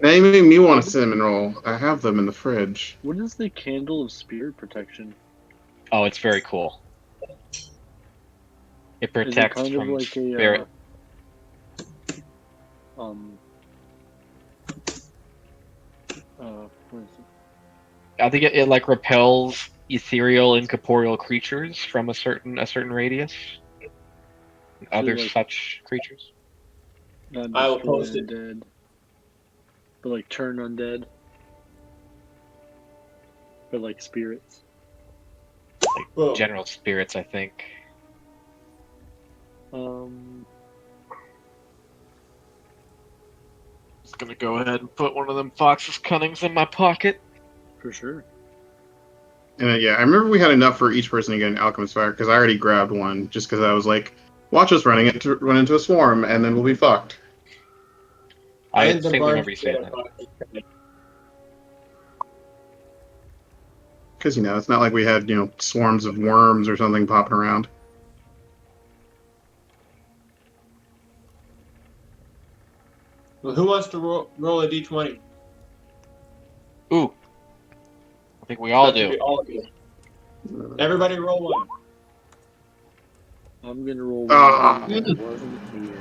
Now you made me want a cinnamon roll. I have them in the fridge. What is the candle of spirit protection? Oh, it's very cool. It Is it protects kind of from like spirit. um what is it? I think it like repels ethereal, incorporeal creatures from a certain radius. So Other like such creatures. not I will destroy post it. undead, but like turn undead, but like spirits. Like Boom. general spirits, I think. Um, Just gonna go ahead and put one of them Fox's Cunnings in my pocket. for sure. And yeah, I remember we had enough for each person to get an alchemist fire because I already grabbed one just because I was like, watch us run into a swarm and then we'll be fucked. I I think the think bard remember you should saying get that. a Because it's not like we had swarms of worms or something popping around. Well, who wants to roll a d20? Ooh, I think we all That should do. be all of you. Everybody roll one. I'm gonna roll one Ah, because I wasn't here.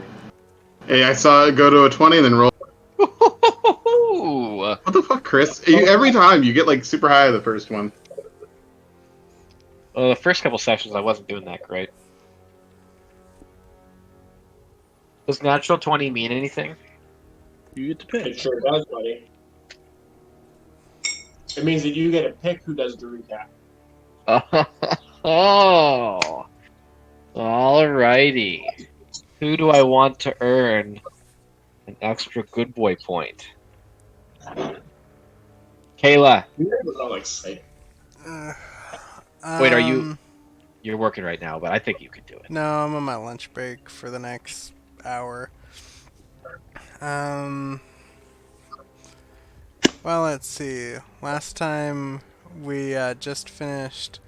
hey, I saw it go to a 20 and then roll. Ooh. What the fuck, Chris? Every time you get like super high the first one. Well, the first couple sessions I wasn't doing that great. Does natural 20 mean anything? You get to pick. It sure does, buddy. It means that you get to pick who does the recap. Oh, alrighty. Who do I want to earn an extra good boy point? Kayla. You never got like sick. Wait, you're working right now, but I think you could do it. No, I'm on my lunch break for the next hour. Well, let's see. Last time we just finished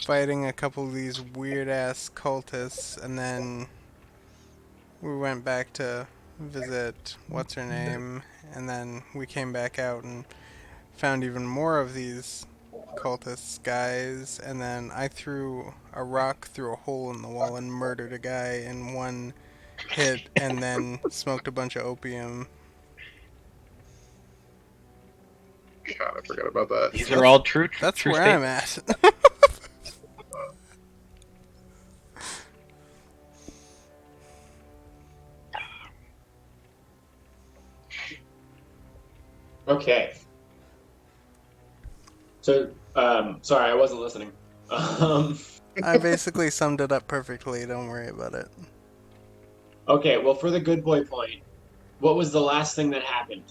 fighting a couple of these weird ass cultists, and then we went back to visit what's her name, and then we came back out and found even more of these cultists guys, and then I threw a rock through a hole in the wall and murdered a guy in one hit, and then smoked a bunch of opium. God, I forgot about that. These are all true That's true where I'm statements. at. Okay. So, sorry, I wasn't listening. I basically summed it up perfectly. Don't worry about it. Okay, well, for the good boy point, what was the last thing that happened?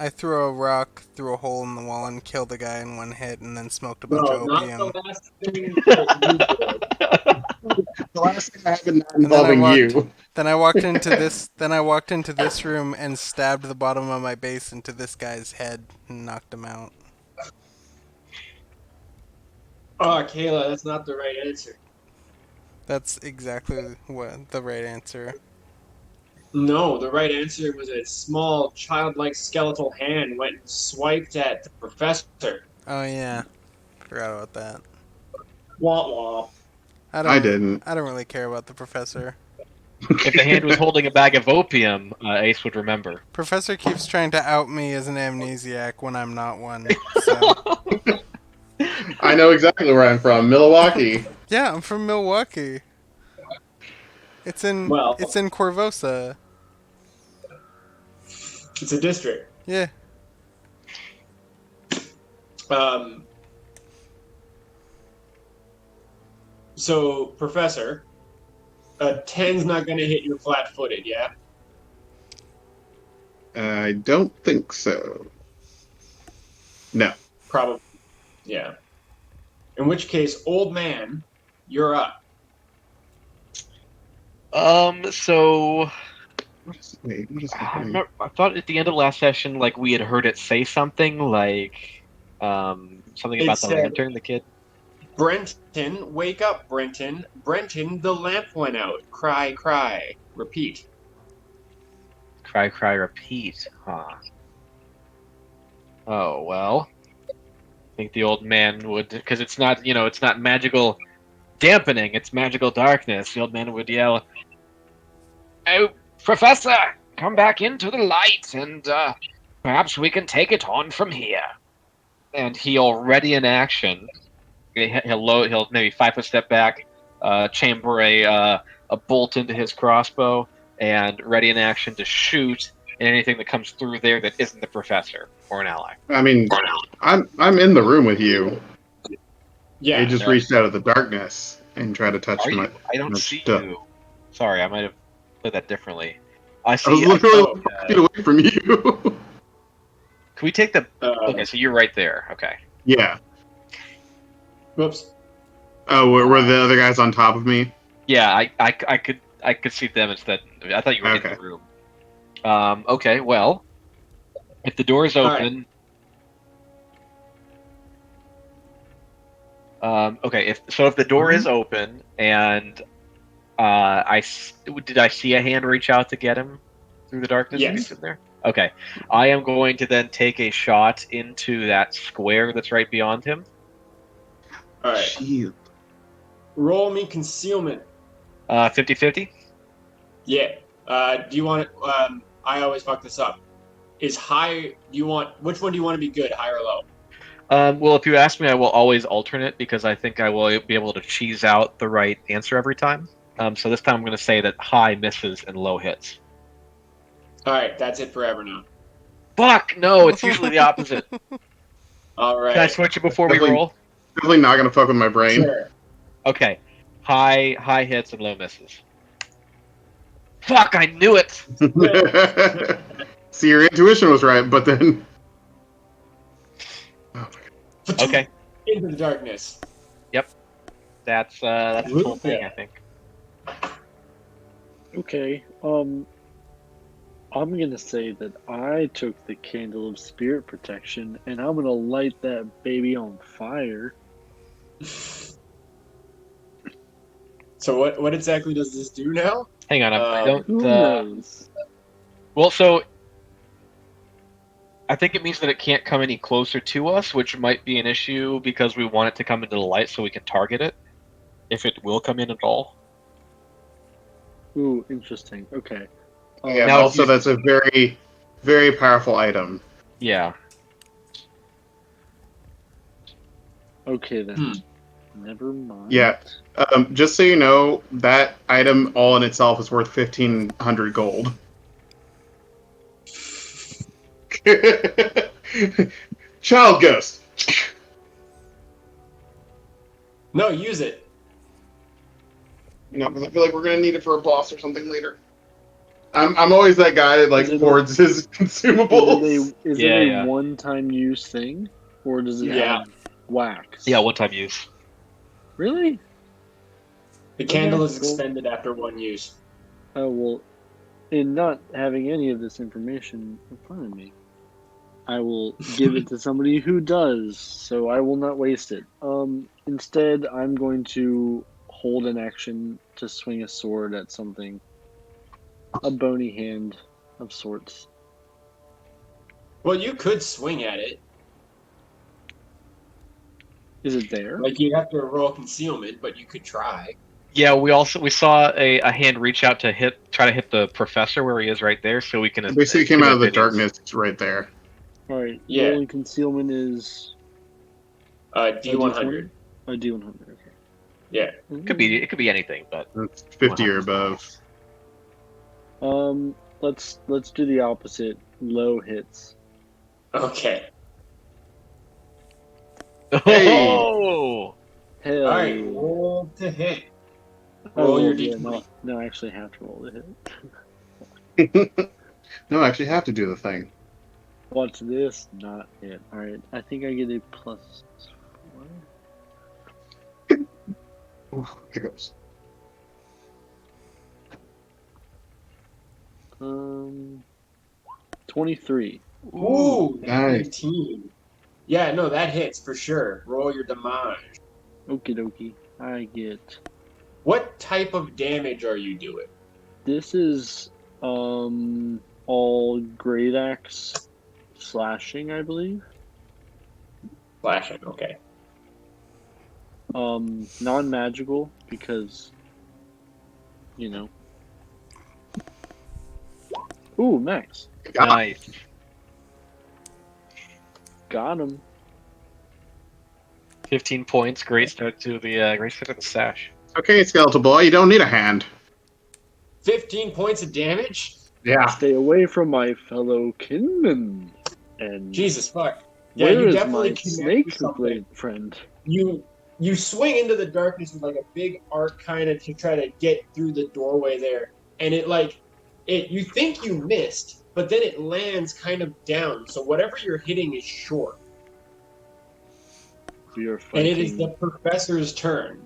I threw a rock through a hole in the wall and killed a guy in one hit, and then smoked a bunch No, of not the opium. last thing that you did. The last thing that happened not And then I involving walked. you. Then I walked into this. Then I walked into this room and stabbed the bottom of my base into this guy's head and knocked him out. Oh, Kayla, that's not the right answer. That's exactly what the right answer. No, the right answer was a small, childlike skeletal hand went and swiped at the professor. Oh yeah, forgot about that. Wah wah. I didn't. I don't really care about the professor. If the hand was holding a bag of opium, Ace would remember. Professor keeps trying to out me as an amnesiac when I'm not one. So I know exactly where I'm from, Milwaukee. yeah, I'm from Milwaukee. It's in Well, Corvosa. it's a district. Yeah. So, Professor, a 10's not going to hit you flat footed, yeah? I don't think so. No. Probably, yeah. In which case, old man, you're up. So Wait, what is happening? I thought at the end of last session, like we had heard it say something like, something It about the said- lantern, the kid. Brenton, wake up, Brenton. Brenton, the lamp went out. Cry, cry. Repeat. cry, repeat, huh? Oh, well. I think the old man would, because it's not, it's not magical dampening, it's magical darkness. The old man would yell, "Oh, Professor, come back into the light, and perhaps we can take it on from here." And he'll ready in action. He'll maybe 5 foot step back, chamber a bolt into his crossbow, and ready in action to shoot anything that comes through there that isn't the professor or an ally. I mean, I'm in the room with you. Yeah. They just reached out of the darkness and tried to touch Are my. you? I don't my see stuff. you. Sorry, I might have put that differently. I I was see. literally Oh, 5 feet away from you. Can we take the? Uh, Okay, so you're right there. Okay. Yeah. Whoops. Oh, were the other guys on top of me? Yeah, I could see them instead. I thought you were in Okay. the room. Okay. Well, if the door is All right. open. Okay. If the door is open and did I see a hand reach out to get him through the darkness? Yes. He's in there. Okay. I am going to then take a shot into that square that's right beyond him. All right. Shield. Roll me concealment. 50-50. Yeah. Do you want it? I always fuck this up. Is high? Do you want? Which one do you want to be good? High or low? Well, if you ask me, I will always alternate because I think I will be able to cheese out the right answer every time. So this time I'm going to say that high misses and low hits. All right. That's it forever now. Fuck! No, it's usually the opposite. All right. Can I switch it before we Definitely- roll? Definitely not gonna fuck with my brain. Sure. Okay. High hits and low misses. Fuck! I knew it. See, your intuition was right, but then. Okay. Into the darkness. That's the whole thing, I think. Okay. I'm gonna say that I took the candle of spirit protection, and I'm gonna light that baby on fire. So what exactly does this do now? Hang on, I don't. Who knows? Well, so I think it means that it can't come any closer to us, which might be an issue because we want it to come into the light so we can target it. If it will come in at all. Ooh, interesting. Okay. Yeah, Now, also, that's a very, very powerful item. Yeah. Okay then. Never mind. Yeah. Just so you know, that item all in itself is worth 1,500 gold. Child ghost. No, use it. No, because I feel like we're gonna need it for a boss or something later. I'm always that guy that like Is it hoards his consumables. Is Yeah, it a yeah. one-time use thing, or does it Yeah. have wax? Yeah, one-time use. Really? The candle Okay, is well- expended after one use. Oh well. In not having any of this information in front of me, I will give it to somebody who does. So I will not waste it. Instead, I'm going to hold an action to swing a sword at something. A bony hand of sorts. Well, you could swing at it. Is it there? Like you have to roll concealment, but you could try. Yeah, we saw a hand reach out to try to hit the professor where he is right there, so we can. Basically, came out of the videos. darkness right there. All right. Yeah. Rolling concealment is D100. a D100. Okay. Yeah. It could be anything, but That's 50 or above. Let's do the opposite. Low hits. Okay. Hey. Oh, Hell. All right. yeah. Roll to hit. Oh, Roll your yeah, D20. no, I actually have to roll the hit. No, I actually have to do the thing. Watch this, not hit. Alright, I think I get a plus 4. Ooh, here goes. 23. Ooh, Nice. 19. Yeah, no, that hits for sure. Roll your damage. Okie dokie. I get. What type of damage are you doing? This is all great axe slashing, I believe. Flashing. Okay. Non-magical because you know. Ooh, max. Nice. Got him. 15 points. Great start to the sash. Okay, skeletal boy, you don't need a hand. 15 points of damage. Yeah. Stay away from my fellow kinmen. And Jesus fuck. Yeah, where you is definitely my connect to snake something. blade friend? You swing into the darkness with like a big arc kind of to try to get through the doorway there, and it you think you missed, but then it lands kind of down, so whatever you're hitting is short. We are And it is fighting the professor's turn.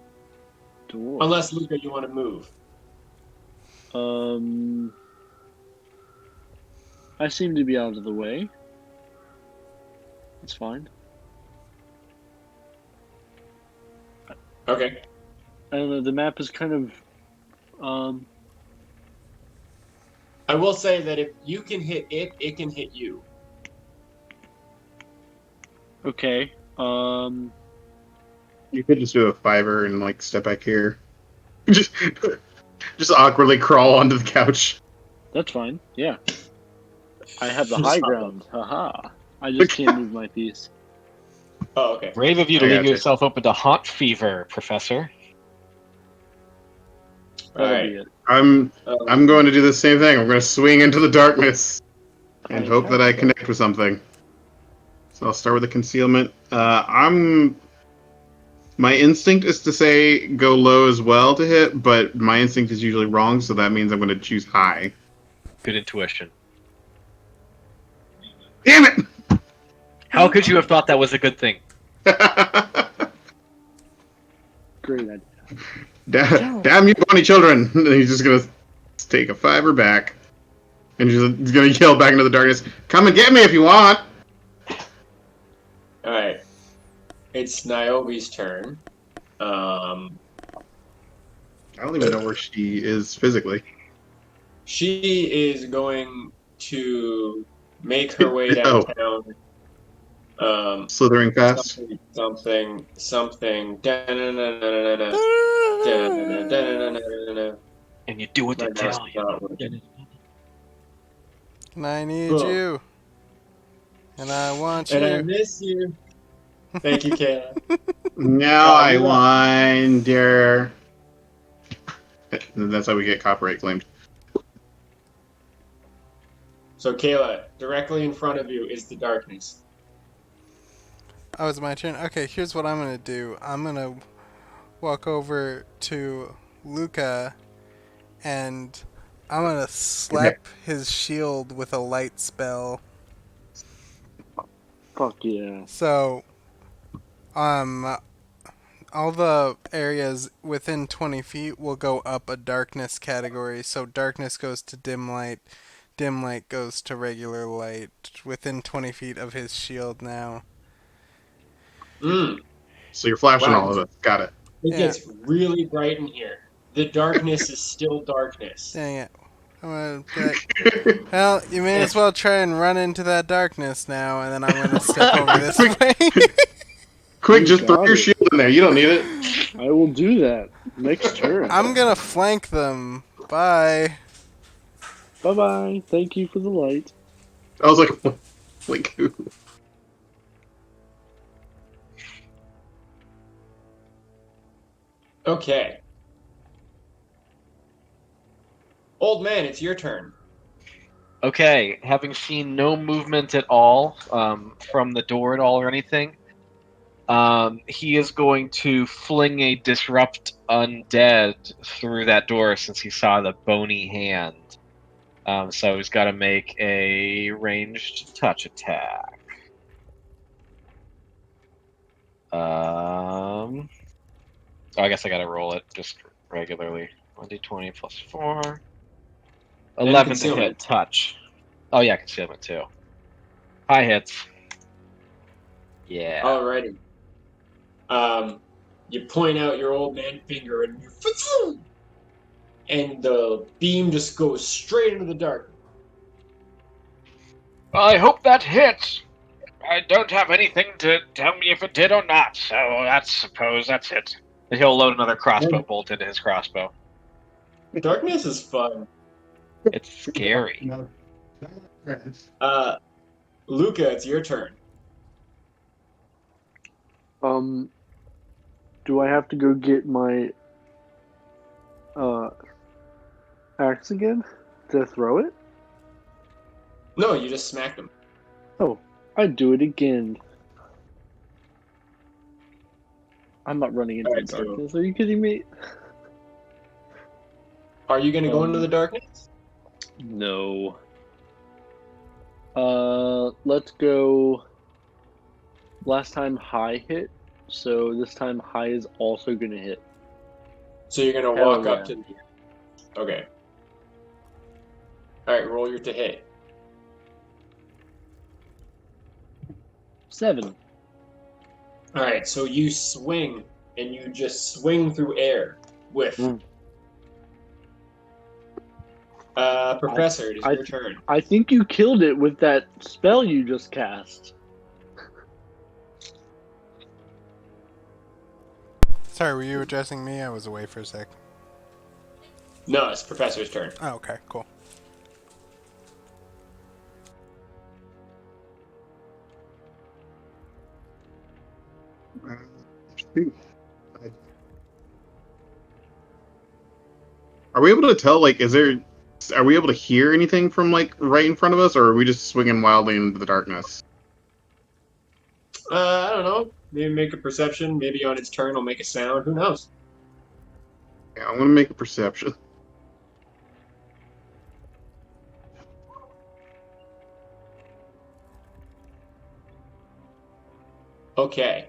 dwarves. Unless Luca, you want to move. I seem to be out of the way. It's fine. Okay. I don't know. The map is kind of I will say that if you can hit it, it can hit you. okay. You could just do a fiver and like step back here. just awkwardly crawl onto the couch. That's fine. Yeah. I have the high ground. Haha. I just can't move my piece. Oh, okay. Brave of you to I leave gotcha. yourself open to haunt fever, Professor. That'll Alright. be it. I'm going to do the same thing. I'm going to swing into the darkness and hope that I Fantastic. connect with something. So I'll start with the concealment. My instinct is to say go low as well to hit, but my instinct is usually wrong, so that means I'm going to choose high. Good intuition. Damn it! How could you have thought that was a good thing? Great idea. Damn you, bunny children! And he's just going to take a fiver back. And he's going to yell back into the darkness, come and get me if you want! Alright. It's Niobe's turn. I don't even know where she is physically. She is going to make her way Oh. downtown. Slithering fast. Something. And you do what they My mouse tell is you. not working. And I need Boom. you. And I want And I you. miss you. Thank you, Kayla. Now I you're up. wonder. That's how we get copyright claimed. So, Kayla, directly in front of you is the darkness. Oh, it's my turn? Okay, here's what I'm gonna do. I'm gonna walk over to Luca and I'm gonna slap his shield with a light spell. Fuck yeah. So, all the areas within 20 feet will go up a darkness category. So darkness goes to dim light goes to regular light within 20 feet of his shield now. So you're flashing Wow. all of us. Got it. It Yeah. gets really bright in here. The darkness is still darkness. Dang it. I'm gonna be like, well, you may as well try and run into that darkness now, and then I'm gonna step over this way. Quick, You just throw got your it. shield in there. You don't need it. I will do that. Next turn. I'm gonna flank them. Bye. Bye bye. Thank you for the light. I was like who? Okay. Old man, it's your turn. Okay, having seen no movement at all from the door at all or anything, he is going to fling a disrupt undead through that door since he saw the bony hand. So he's got to make a ranged touch attack. I guess I got to roll it just regularly. 1d20 plus 4. 11 to concealment. hit touch. Oh yeah, concealment too. High hits. Yeah. Alrighty. You point out your old man finger and the beam just goes straight into the dark. Well, I hope that hit. I don't have anything to tell me if it did or not, so I suppose that's it. And he'll load another crossbow bolt into his crossbow. Darkness is fun. It's scary. Luca, it's your turn. Do I have to go get my axe again to throw it? No, you just smacked him. Oh, I'd do it again. I'm not running into Alright, the so- darkness. Are you kidding me? Are you going to go into the darkness? No. Let's go. Last time high hit, so this time high is also gonna hit. So you're going to Hell walk yeah. up to the... Okay. Alright, roll your to hit. 7. Alright, so you swing, and you just swing through air with... Professor, it is your turn. I think you killed it with that spell you just cast. Sorry, were you addressing me? I was away for a sec. No, it's Professor's turn. Oh, okay, cool. Are we able to tell? Like, are we able to hear anything from like right in front of us, or are we just swinging wildly into the darkness? I don't know. Maybe make a perception. Maybe on its turn it'll make a sound. Who knows? Yeah, I'm gonna make a perception. Okay.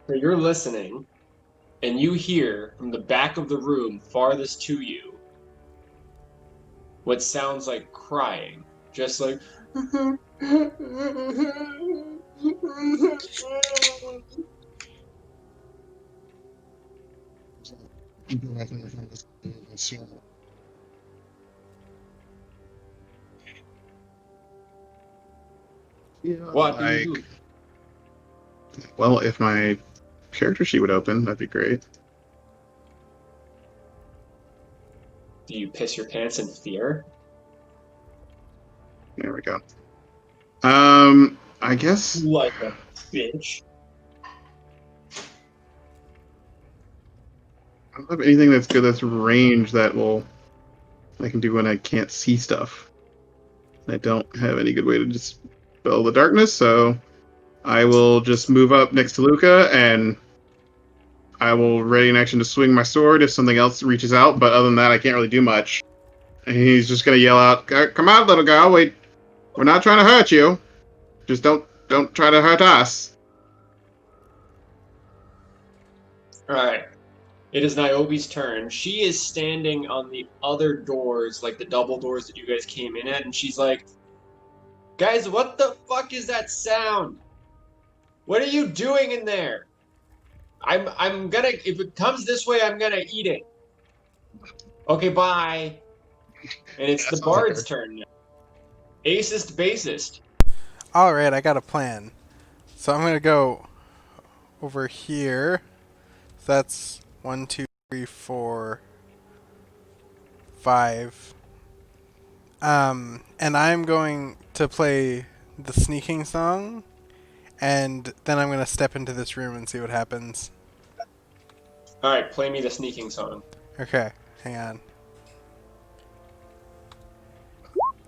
So you're listening, and you hear from the back of the room farthest to you what sounds like crying. Just like. What do you do? Well, if my character sheet would open, that'd be great. Do you piss your pants in fear? There we go. I guess Like a bitch. I don't have anything that's good that's range that I can do when I can't see stuff. I don't have any good way to dispel the darkness, so I will just move up next to Luca and I will ready an action to swing my sword if something else reaches out, but other than that I can't really do much. And he's just gonna yell out, "Come out, little girl, we're not trying to hurt you. Just don't try to hurt us." Alright. It is Niobe's turn. She is standing on the other doors, like the double doors that you guys came in at, and she's like, "Guys, what the fuck is that sound? What are you doing in there? I'm gonna, if it comes this way, I'm gonna eat it. Okay, bye." And it's the That's bard's okay. turn now. Acist basist. Alright, I got a plan. So I'm gonna go over here. So that's 1, 2, 3, 4, 5. And I'm going to play the sneaking song, and then I'm gonna step into this room and see what happens. Alright, play me the sneaking song. Okay, hang on.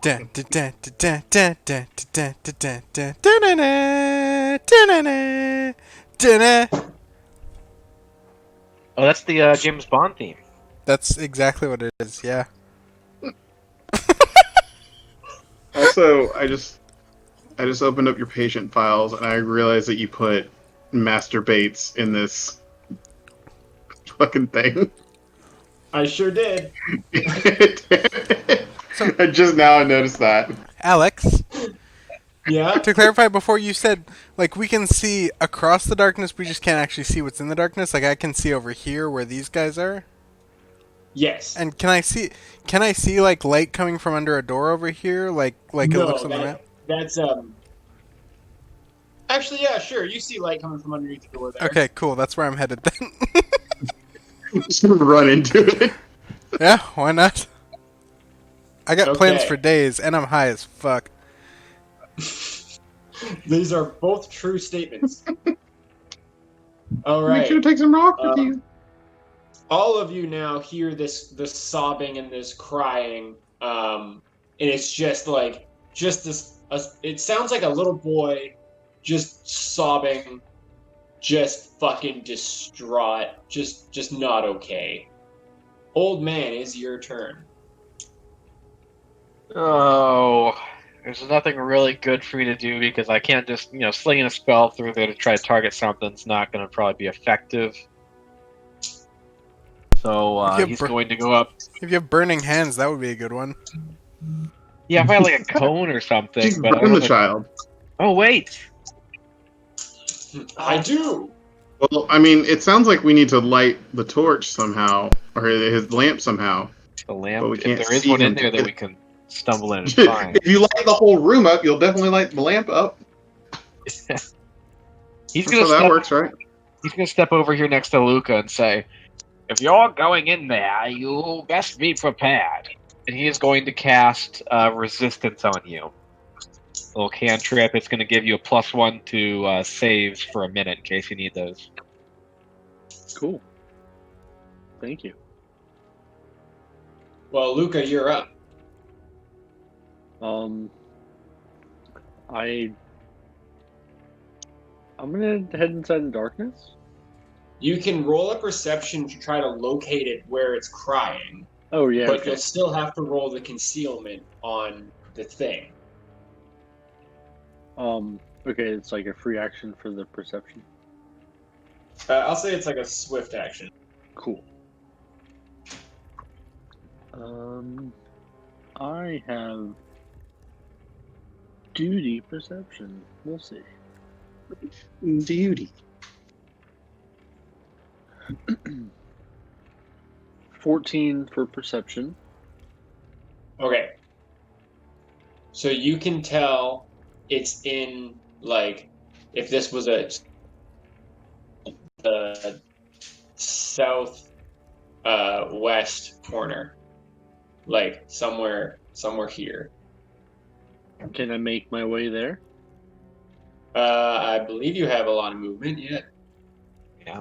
Dun, dun, dun, dun, dun, dun, dun, dun, dun, dun, dun, dun, dun, dun, dun, dun. Oh, that's the James Bond theme. That's exactly what it is, yeah. Also, I just opened up your patient files and I realized that you put masturbates in this fucking thing. I sure did. I just now noticed that. Alex, Yeah? to clarify, before you said, like, we can see across the darkness, we just can't actually see what's in the darkness. Like, I can see over here where these guys are. Yes. And can I see like light coming from under a door over here, like it No, looks on the map? that's Actually, yeah, sure. You see light coming from underneath the door there. Okay, cool. That's where I'm headed then. Just gonna run into it. Yeah, why not? I got plans Okay. for days, and I'm high as fuck. These are both true statements. All Make sure right. to take some rock with Uh, you. all of you now hear this sobbing and this crying, and it's just like it sounds like a little boy just sobbing, just fucking distraught, just not okay. Old man, is your turn. Oh, there's nothing really good for me to do because I can't just, slinging a spell through there to try to target something's not going to probably be effective. So If you have he's bur- going to go up. If you have burning hands, that would be a good one. Yeah, if I had like a cone or something, Just but I burn don't the know. child. Oh wait, I do. Well, I mean, it sounds like we need to light the torch somehow, or his lamp somehow, the but lamp. we If can't there is see one in him. there that we can stumble in and find. If you light the whole room up, you'll definitely light the lamp up. He's That's gonna how that step. works, right? He's gonna step over here next to Luca and say, "If you're going in there, you best be prepared." And he is going to cast resistance on you. A little cantrip. It's going to give you a +1 to saves for a minute in case you need those. Cool. Thank you. Well, Luca, you're up. I'm gonna head inside the darkness. You can roll a perception to try to locate it where it's crying, Oh yeah. but Okay. you'll still have to roll the concealment on the thing. Okay, it's like a free action for the perception. I'll say it's like a swift action. Cool. I have duty perception. We'll see. Duty. 14 for perception. Okay. So you can tell it's in, like, if this was the south west corner, like somewhere here. Can I make my way there? I believe you have a lot of movement. Yeah. Yeah.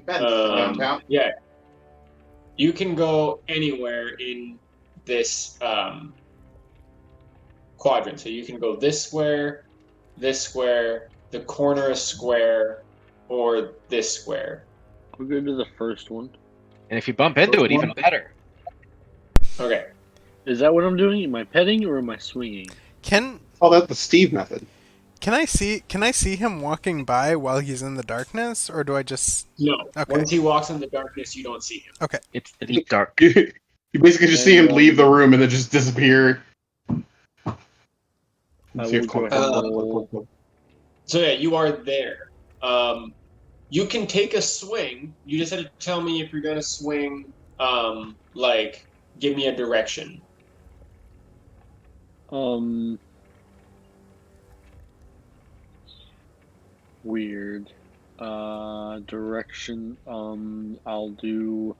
Downtown. Yeah. You can go anywhere in this quadrant. So you can go this square, the corner square, or this square. I'll go to the first one. And if you bump into it, even better. Okay. Is that what I'm doing? Am I petting or am I swinging? Oh, that's the Steve method. Can I see him walking by while he's in the darkness, or do I just? No. Okay. Once he walks in the darkness, you don't see him. Okay. It's the deep dark. You basically just see him leave the room and then just disappear. I will go ahead and roll. So yeah, you are there. You can take a swing. You just had to tell me if you're gonna swing. Like, give me a direction. Weird. Direction. I'll do.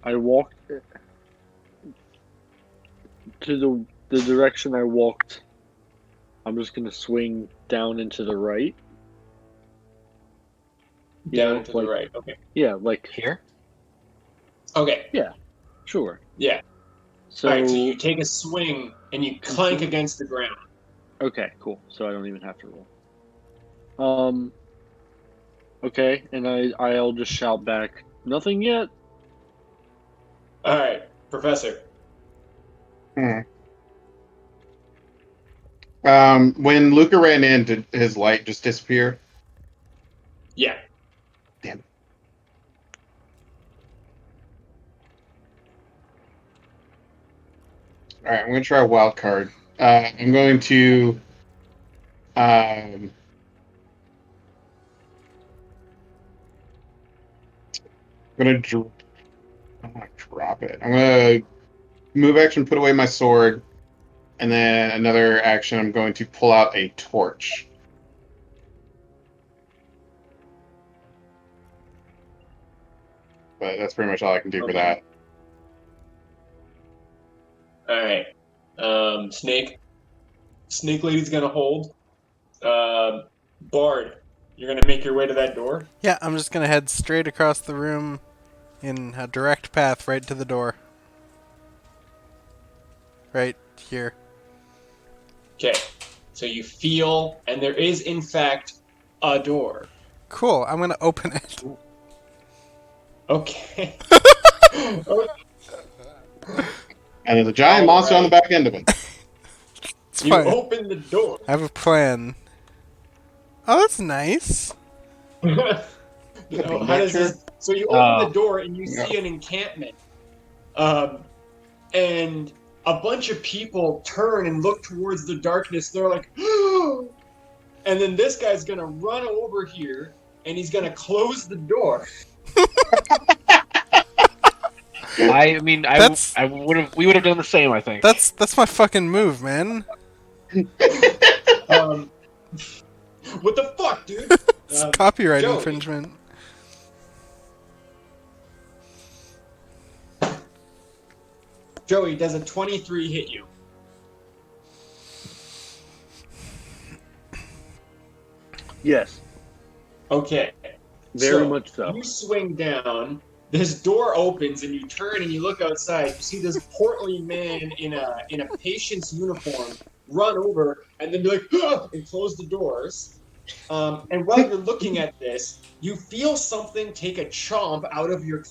I walked to the direction I walked. I'm just gonna swing down and to the right. Down to the right. Okay. Yeah, like Here? Okay. sure. Yeah. So, All right. So you take a swing and you clank against the ground. okay, cool. So I don't even have to roll. Okay, and I'll just shout back, nothing yet. All right, Professor. When Luca ran in, did his light just disappear? Yeah. Damn it. All right, I'm going to try a wild card. I'm going to. I'm going to I'm gonna drop it. I'm gonna move action, put away my sword, and then another action. I'm going to pull out a torch. But that's pretty much all I can do for that. All right. Snake Lady's gonna hold. Bard, you're gonna make your way to that door. Yeah, I'm just gonna head straight across the room in a direct path right to the door. Right here. Okay. So you feel, and there is in fact a door. Cool, I'm gonna open it. Okay. And there's a giant monster on the back end of it. It's You fine. open the door. I have a plan. Oh, that's nice. How does this? So you open the door and you see an encampment, and a bunch of people turn and look towards the darkness. They're like, and then this guy's gonna run over here and he's gonna close the door. I mean, That's- we would have done the same, I think. That's my fucking move, man. What the fuck, dude? It's copyright Joey. infringement. Joey, does a 23 hit you? Yes, Okay. very So, much so. You swing down. This door opens, and you turn and you look outside. You see this portly man in a patient's uniform run over, and then be like, "Ah!" and close the doors. And while you're looking at this, you feel something take a chomp out of your.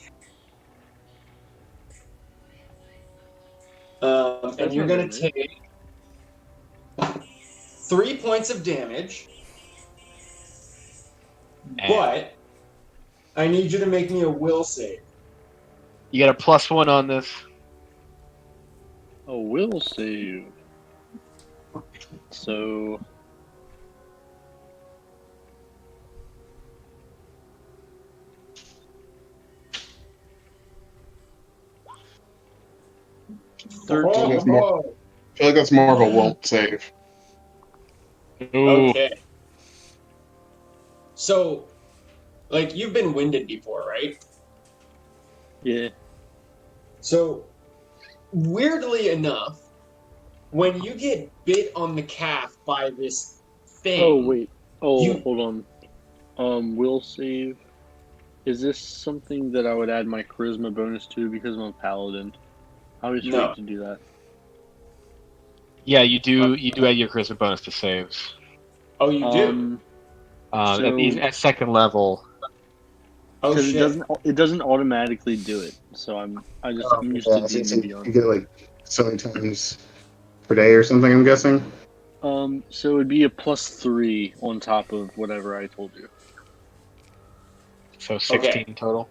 And That's you're not gonna good, take 3 points of damage. But I need you to make me a will save. You got a +1 on this. Oh, will save. So. I feel like that's more of a won't save. Ooh. Okay. So, like, you've been winded before, right? Yeah. So, weirdly enough, when you get bit on the calf by this thing. Oh wait. Oh, You- hold on. Will save. Is this something that I would add my charisma bonus to because I'm a paladin? I always No. forget to do that. Yeah, you do. You do add your charisma bonus to saves. Oh, you do? So- At second level. Oh, Because shit. it doesn't automatically do it. So I'm used to D&D Beyond. You get like so many times per day or something, I'm guessing. So it'd be a +3 on top of whatever I told you. So 16 Okay. total.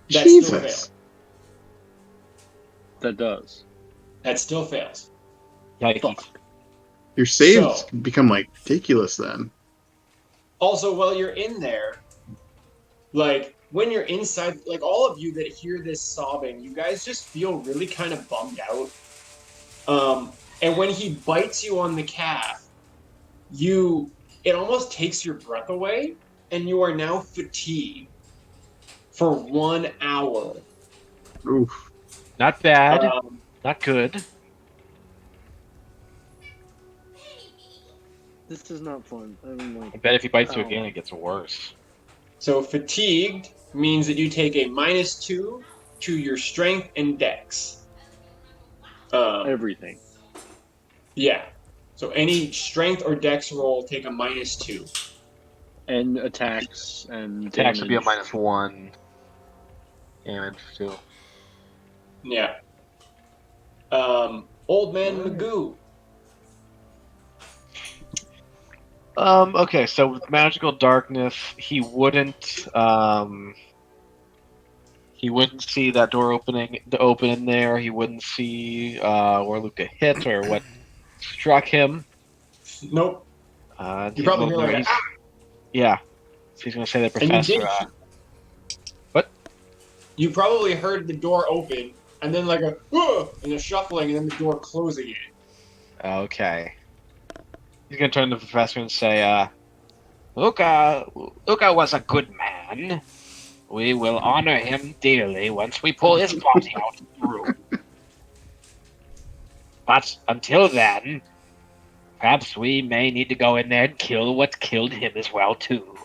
That still Jesus. fails. That does. That still fails. Yikes. Fuck. Your saves So- become like ridiculous then. Also, while you're in there, like, when you're inside, like, all of you that hear this sobbing, you guys just feel really kind of bummed out. And when he bites you on the calf, it almost takes your breath away, and you are now fatigued for 1 hour. Oof. Not bad. Um, Not good. This is not fun. I mean, I like, bet if he bites you Ow. again, it gets worse. so fatigued means that you take a -2 to your strength and dex. everything. Yeah. So any strength or dex roll, take a -2. And attacks and Attack should be a damage. -1. Damage too. Yeah. Old Man Magoo. Okay, so with magical darkness, he wouldn't see that door open in there. He wouldn't see where Luca hit or what struck him. Nope. He's You probably a hear little like, nervous. Yeah. So he's gonna say that and you Professor. did. What? you probably heard the door open, and then like a and a shuffling, and then the door close again. Okay. He's gonna turn to the professor and say, Luca was a good man. We will honor him dearly once we pull his body out of the room. But until then, perhaps we may need to go in there and kill what killed him as well, too.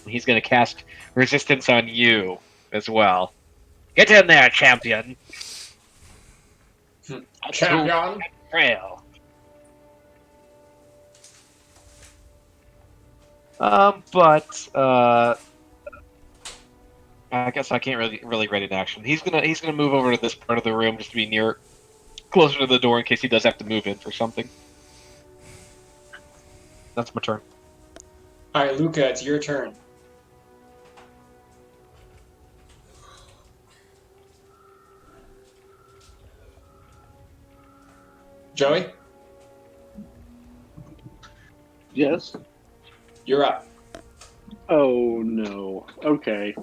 He's gonna cast resistance on you as well. Get in there, champion! Champion. Trail. I guess I can't really ready an action. He's gonna move over to this part of the room just to be closer to the door in case he does have to move in for something. That's my turn. All right, Luca, it's your turn. Joey, Yes. you're up. Oh no. Okay.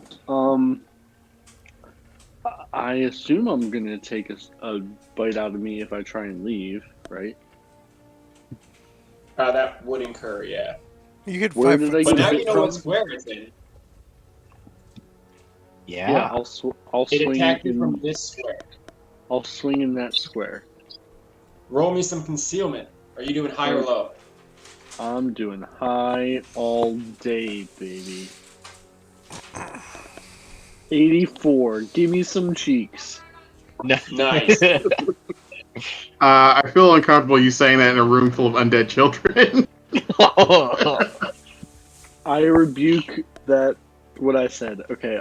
I assume I'm gonna take a bite out of me if I try and leave, right? That would incur, yeah. You could Where 5 did foot I But get now hit you know from? what square it's in. Yeah, I'll It swing attacked you in. from this square. I'll swing in that square. Roll me some concealment. Are you doing high or low? I'm doing high all day, baby. 84. Give me some cheeks. Nice. I feel uncomfortable you saying that in a room full of undead children. I rebuke that. What I said. Okay.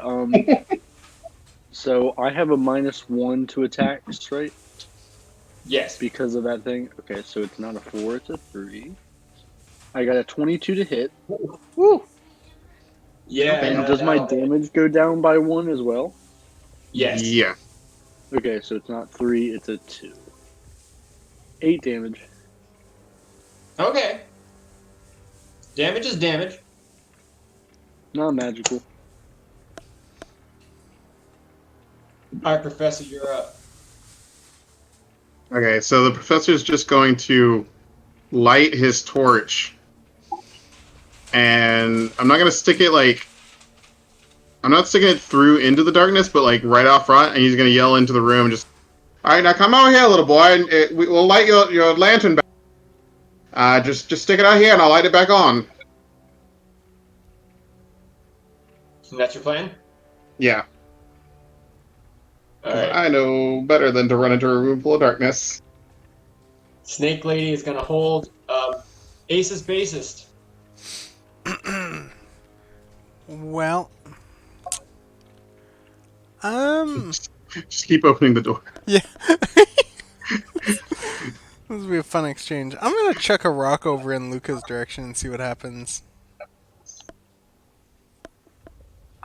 So I have a -1 to attacks, right? Yes. Because of that thing. Okay, so it's not a 4, it's a 3. I got a 22 to hit. Woo! Yeah. And does my damage go down by 1 as well? Yes. Yeah. Okay, so it's not 3, it's a 2. 8 damage. Okay. Damage is damage. Not magical. All right, Professor, you're up. Okay, so the professor's just going to light his torch, and I'm not gonna stick it I'm not sticking it through into the darkness, but like right off front, and he's gonna yell into the room, just, all right, now come over here, little boy, and we'll light your lantern back. Just stick it out here, and I'll light it back on. That's your plan? Yeah, All 'cause right. I know better than to run into a room full of darkness. Snake Lady is going to hold Ace's Basist. Well, Just keep opening the door. yeah. This will be a fun exchange. I'm gonna chuck a rock over in Luca's direction and see what happens.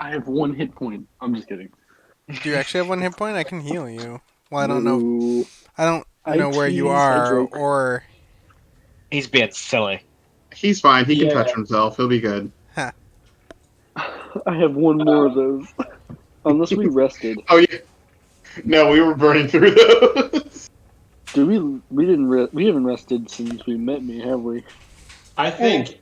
I have 1 hit point. I'm just kidding. Do you actually have 1 hit point? I can heal you. Well, I don't know. No. I don't I know where you tease, I are, joke. or He's being silly. He's fine. He can Yeah. touch himself. He'll be good. I have 1 more of those. Unless we rested. Oh yeah. No, we were burning through those. Do we didn't we haven't rested since we met me, have we? I think.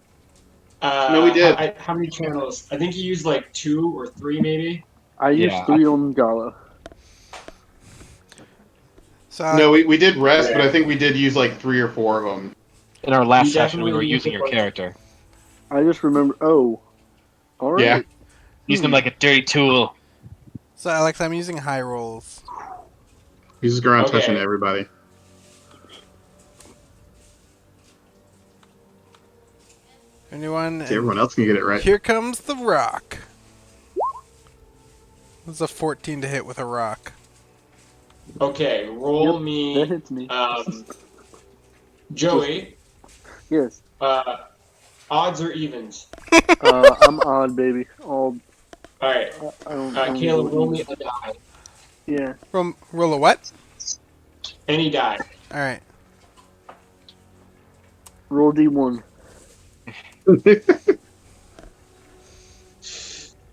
No, we did. How many channels? I think you used like 2 or 3, maybe. I used Yeah, 3 on Gala. so No, we did rest, but I think we did use like 3 or 4 of them. In our last You session, we were definitely using used your it. character. I just remember. Oh, all right. Yeah. Using him like a dirty tool. So Alex, I'm using high rolls. He's just going around Okay. touching everybody. Anyone? See, everyone else can get it right. Here comes the rock. This is a 14 to hit with a rock. Okay, roll Yep, me. that hits me. Joey, Yes. odds or evens? I'm odd, baby. All right. I don't Caleb, know. roll me a die. Yeah. Roll a what? Any die. All right. Roll D1.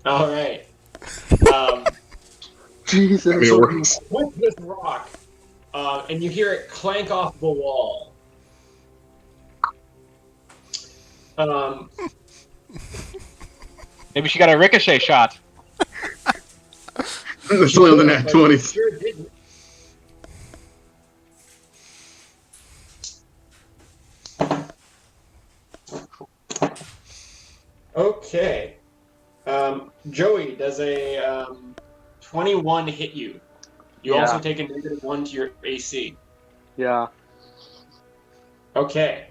All right. Jesus. I mean, it So works. you whip this rock, and you hear it clank off the wall. Maybe she got a ricochet shot. That's only on the nat but 20s. sure didn't. Okay. Joey, does a 21 hit you? You also take a -1 to your AC. Yeah. Okay.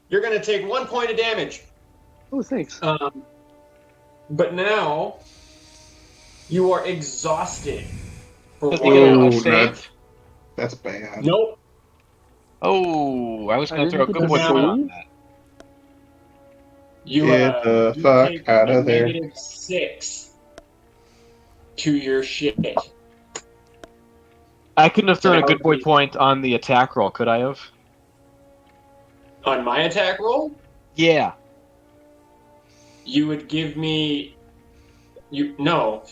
You're going to take 1 point of damage. Oh, thanks. But now you are exhausted for Does he 1 get a hour. save? That's bad. Nope. Oh, I was I going to throw a didn't good get boy a point on save? that. You, Get the you fuck take out a of there. -6 to your shit. I couldn't have thrown a That good would boy be- point on the attack roll, could I have? On my attack roll, Yeah. you would give me. No.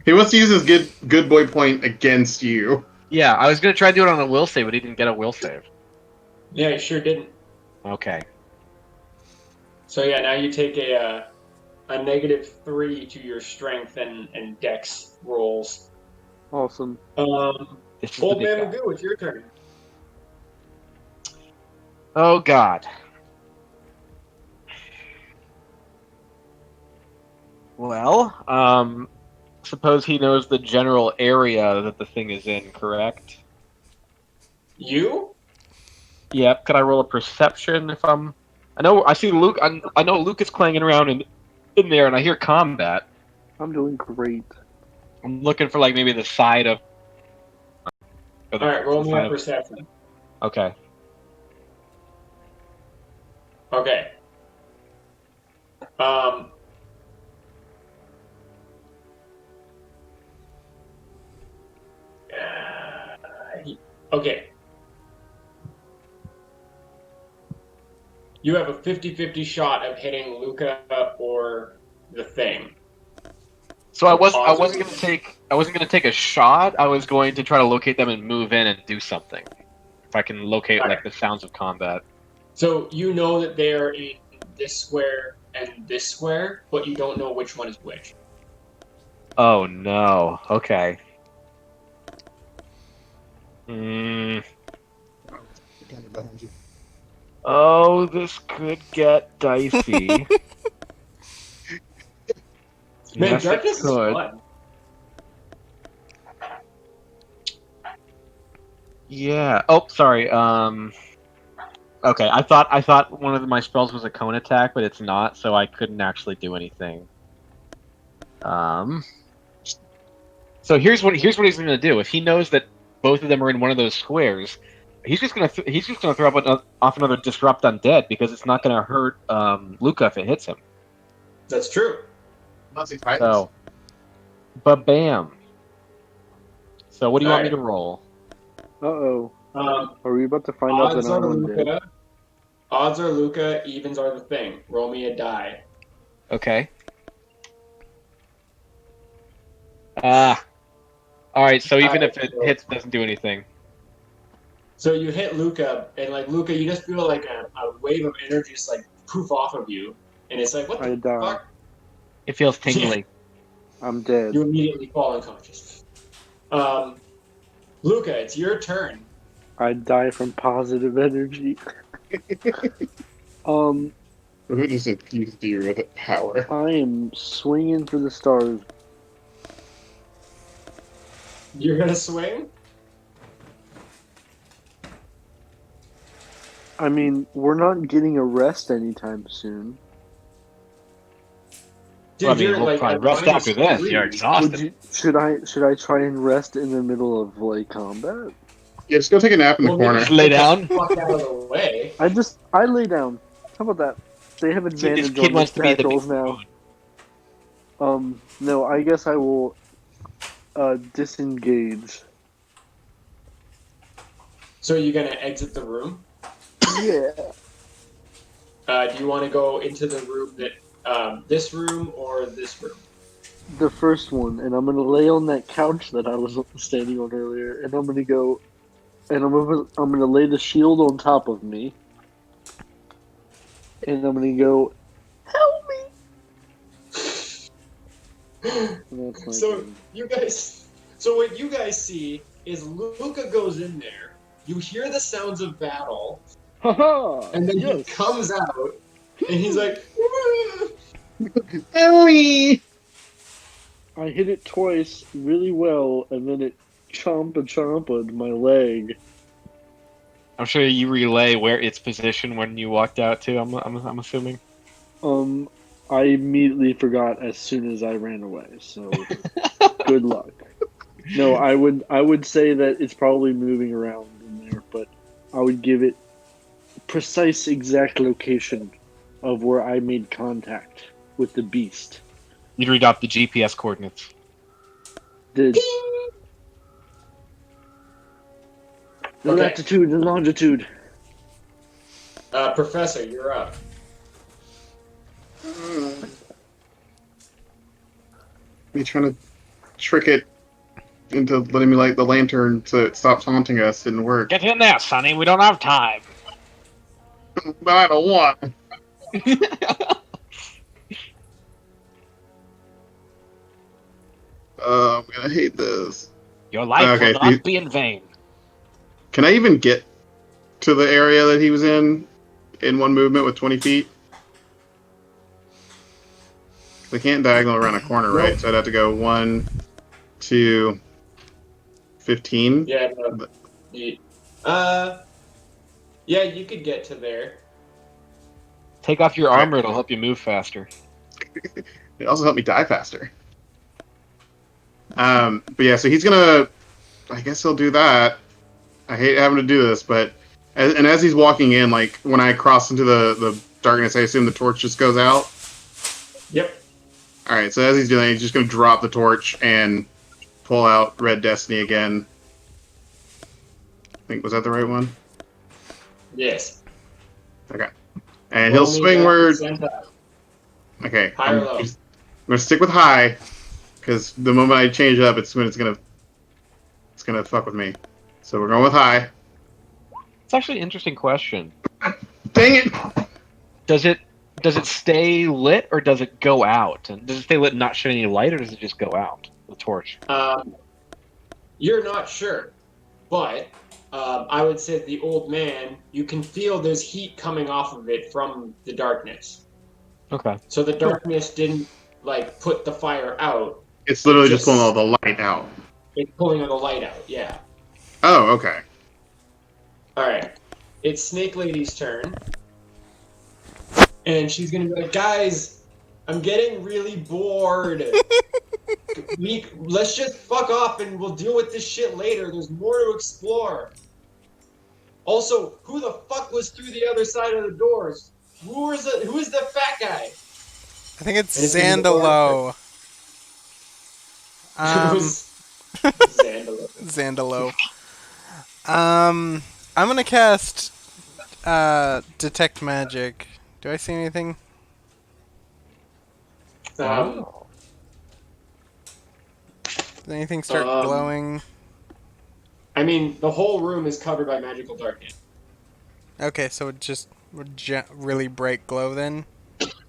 He wants to use his good boy point against you. Yeah, I was going to try to do it on a will save, but he didn't get a will save. Yeah, you sure didn't. Okay. So yeah, now you take a -3 to your strength and dex rolls. Awesome. This is the Old big Man guy. Magoo, it's your turn. Oh, God. Well, suppose he knows the general area that the thing is in, correct? You? Yep. Could I roll a perception if I'm? I see Luke. I know Luke is clanging around in there, and I hear combat. I'm doing great. I'm looking for like maybe the side of. All right, roll me side a of- perception. Okay. Okay. Um. Okay. You have a 50-50 shot of hitting Luca or the thing. So I wasn't Odds gonna take a shot. I was going to try to locate them and move in and do something. If I can locate like the sounds of combat. So you know that they are in this square and this square, but you don't know which one is which. Oh no. Okay. Hmm. Oh, this could get dicey. Man, Yes, it darkness is could. fun. Yeah. Oh, sorry. Okay. I thought one of my spells was a cone attack, but it's not, so I couldn't actually do anything. So here's what he's going to do. If he knows that both of them are in one of those squares, he's just going to throw up off another disrupt undead because it's not going to hurt Luca if it hits him. That's true. So, but bam. So what do you want me Alright. to roll? Uh-oh. Um, Are we about to find out that odds I'm are undead? Luca. Odds are Luca. Evens are the thing. Roll me a die. Okay. All right. So even if it hits, it doesn't do anything. So you hit Luca, and like Luca, you just feel like a wave of energy just like poof off of you, and it's like, what I the die. fuck? It feels tingly. I'm dead. You immediately fall unconscious. Luca, it's your turn. I die from positive energy. Who just infused you with power? I am swinging for the stars. You're gonna swing? I mean, we're not getting a rest anytime soon. Dude, Well, I mean, you're we'll like probably at rest minus after this. 3. You're exhausted. Should I try and rest in the middle of like combat? Yeah, just go take a nap in the Well, corner. Just lay down. Fuck out of the way. I lay down. How about that? They have This advantage kid on wants the to be the tackles big now. spoon. No, I guess I will disengage. So you're gonna exit the room? Yeah. Do you want to go into the room that this room or this room? the first one, and I'm gonna lay on that couch that I was standing on earlier, and I'm gonna go, and I'm gonna lay the shield on top of me, and I'm gonna go, help me. And that's my So turn. so what you guys see is Luca goes in there. You hear the sounds of battle, Haha! and then he Yes. comes out, and he's like, Ellie! I hit it twice really well, and then it chompa'd my leg. I'm sure you relay where its position when you walked out too. I'm assuming. Um, I immediately forgot as soon as I ran away. So good luck. No, I would say that it's probably moving around in there, but I would give it precise exact location of where I made contact with the beast. You'd read off the GPS coordinates. The Okay. latitude and longitude. Professor, you're up. Me trying to trick it into letting me light the lantern so it stops haunting us didn't work. Get in there, Sonny. We don't have time. But I don't want. I'm gonna hate this. Your life will Okay, not be in vain. can I even get to the area that he was in one movement with 20 feet? I can't diagonal around a corner, right? Nope. So I'd have to go 1, 2, 15. Yeah. No. Yeah, you could get to there. Take off your armor; it'll help you move faster. It also helped me die faster. But yeah, so he's gonna. I guess he'll do that. I hate having to do this, but as he's walking in, like when I cross into the darkness, I assume the torch just goes out. Yep. All right, so as he's doing that, he's just gonna drop the torch and pull out Red Destiny again. I think was that the right one? Yes. Okay, and he'll Roll me swing that where. percentile. Okay, High or I'm low? gonna stick with high because the moment I change it up, it's when it's gonna fuck with me. So we're going with high. It's actually an interesting question. Dang it! Does it stay lit or does it go out? And does it stay lit and not shed any light, or does it just go out? The torch. You're not sure, but I would say the old man, you can feel there's heat coming off of it from the darkness. Okay. So the darkness didn't like put the fire out. It's literally just pulling all the light out. It's pulling all the light out. Yeah. Oh, okay. All right. It's Snake Lady's turn, and she's gonna be like, "Guys, I'm getting really bored. Let's just fuck off, and we'll deal with this shit later. There's more to explore." Also, who the fuck was through the other side of the doors? Who is the fat guy? I think it's And it's gonna be the Zandalo. It was Zandalo. Zandalo. I'm gonna cast Detect Magic. Do I see anything? Um, Does anything start Um, glowing? I mean, the whole room is covered by magical darkness. Okay, so it just would really bright glow then?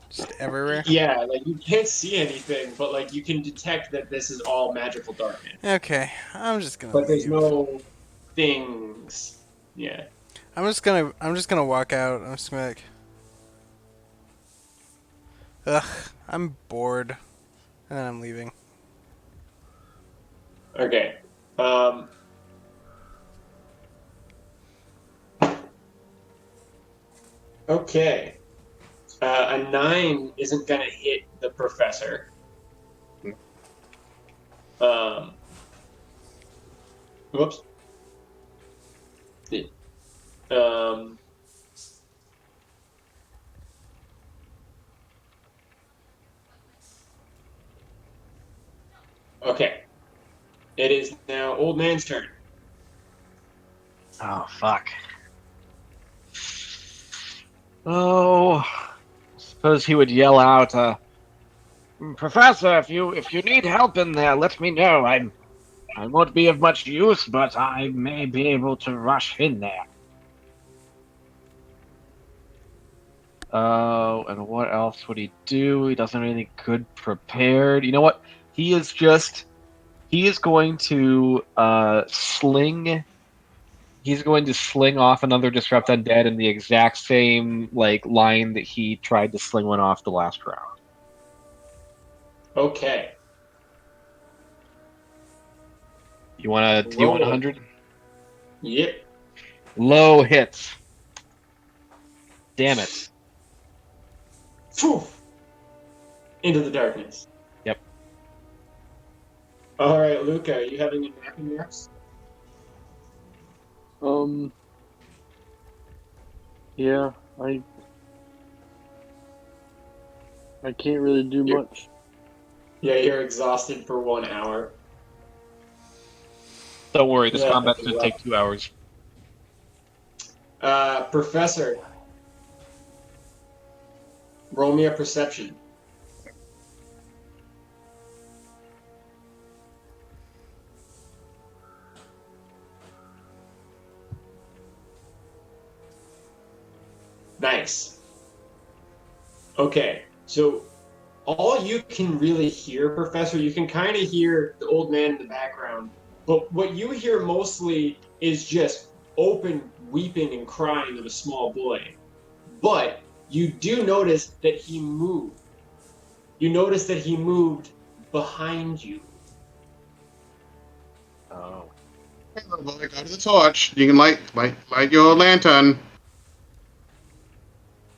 Just everywhere? Yeah, like you can't see anything, but like you can detect that this is all magical darkness. Okay, I'm just gonna But there's leave. no things. Yeah. I'm just gonna walk out. I'm just gonna be like, ugh, I'm bored, and then I'm leaving. Okay. Okay. A 9 isn't gonna hit the professor. Whoops. Um. Okay. It is now old man's turn. Oh fuck. Oh, suppose he would yell out, Professor, if you need help in there, let me know. I won't be of much use, but I may be able to rush in there. Oh, and what else would he do? He doesn't have anything good prepared. You know what? He is going to sling. He's going to sling off another disrupt undead in the exact same line that he tried to sling one off the last round. Okay. You want a Roll. D100? Yep. Low hits. Damn it. Phew. Into the darkness. Yep. All right, Luca, are you having a nap in there? Yeah, I can't really do much. Yeah, you're exhausted for 1 hour. Don't worry, this Yeah, combat's going to take 2 hours. Professor, roll me a perception. Nice. Okay, so all you can really hear, Professor, you can kind of hear the old man in the background, but what you hear mostly is just open weeping and crying of a small boy. But you do notice that he moved. You notice that he moved behind you. Oh. Hey, little boy, go to the torch. You can light your lantern.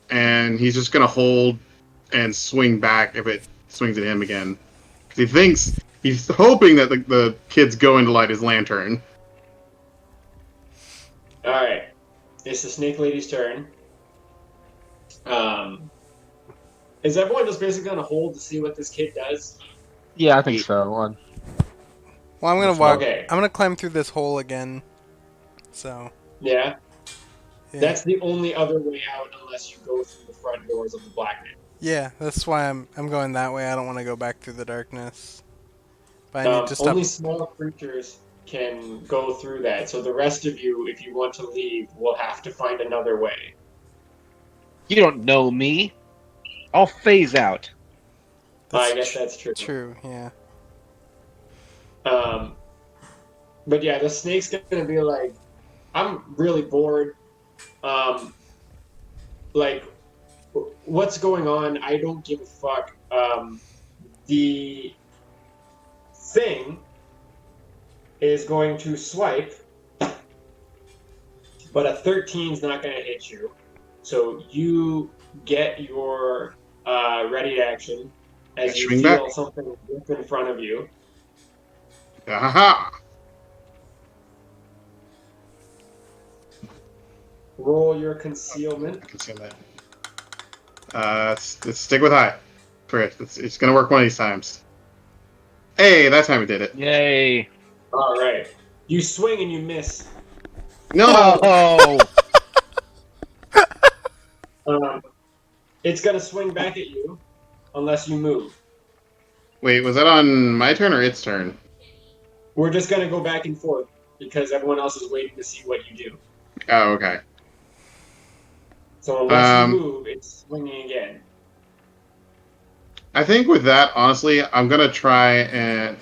And he's just gonna hold and swing back if it swings at him again. Because he's hoping that the kid's going to light his lantern. All right, it's the Snake Lady's turn. Is everyone just basically gonna hold to see what this kid does? Yeah, I think so. Well, I'm gonna walk. Okay. I'm gonna climb through this hole again. So. Yeah. Yeah. That's the only other way out unless you go through the front doors of the Blacknet. Yeah, that's why I'm going that way. I don't want to go back through the darkness. But I need to stop. Only small creatures can go through that. So the rest of you, if you want to leave, will have to find another way. You don't know me. I'll phase out. I guess that's true. True, yeah. But yeah, the snake's gonna be like, I'm really bored. Like, what's going on? I don't give a fuck. The thing is going to swipe, but a 13 is not going to hit you. So you get your ready action as you feel something whip in front of you. Aha! Roll your concealment. Concealment. Let's stick with high. First, it's gonna work one of these times. Hey, that time it did it. Yay! All right. You swing and you miss. No! Oh! It's going to swing back at you unless you move. Wait, was that on my turn or its turn? We're just going to go back and forth because everyone else is waiting to see what you do. Oh, okay. So unless you move, it's swinging again. I think with that, honestly, I'm gonna try and.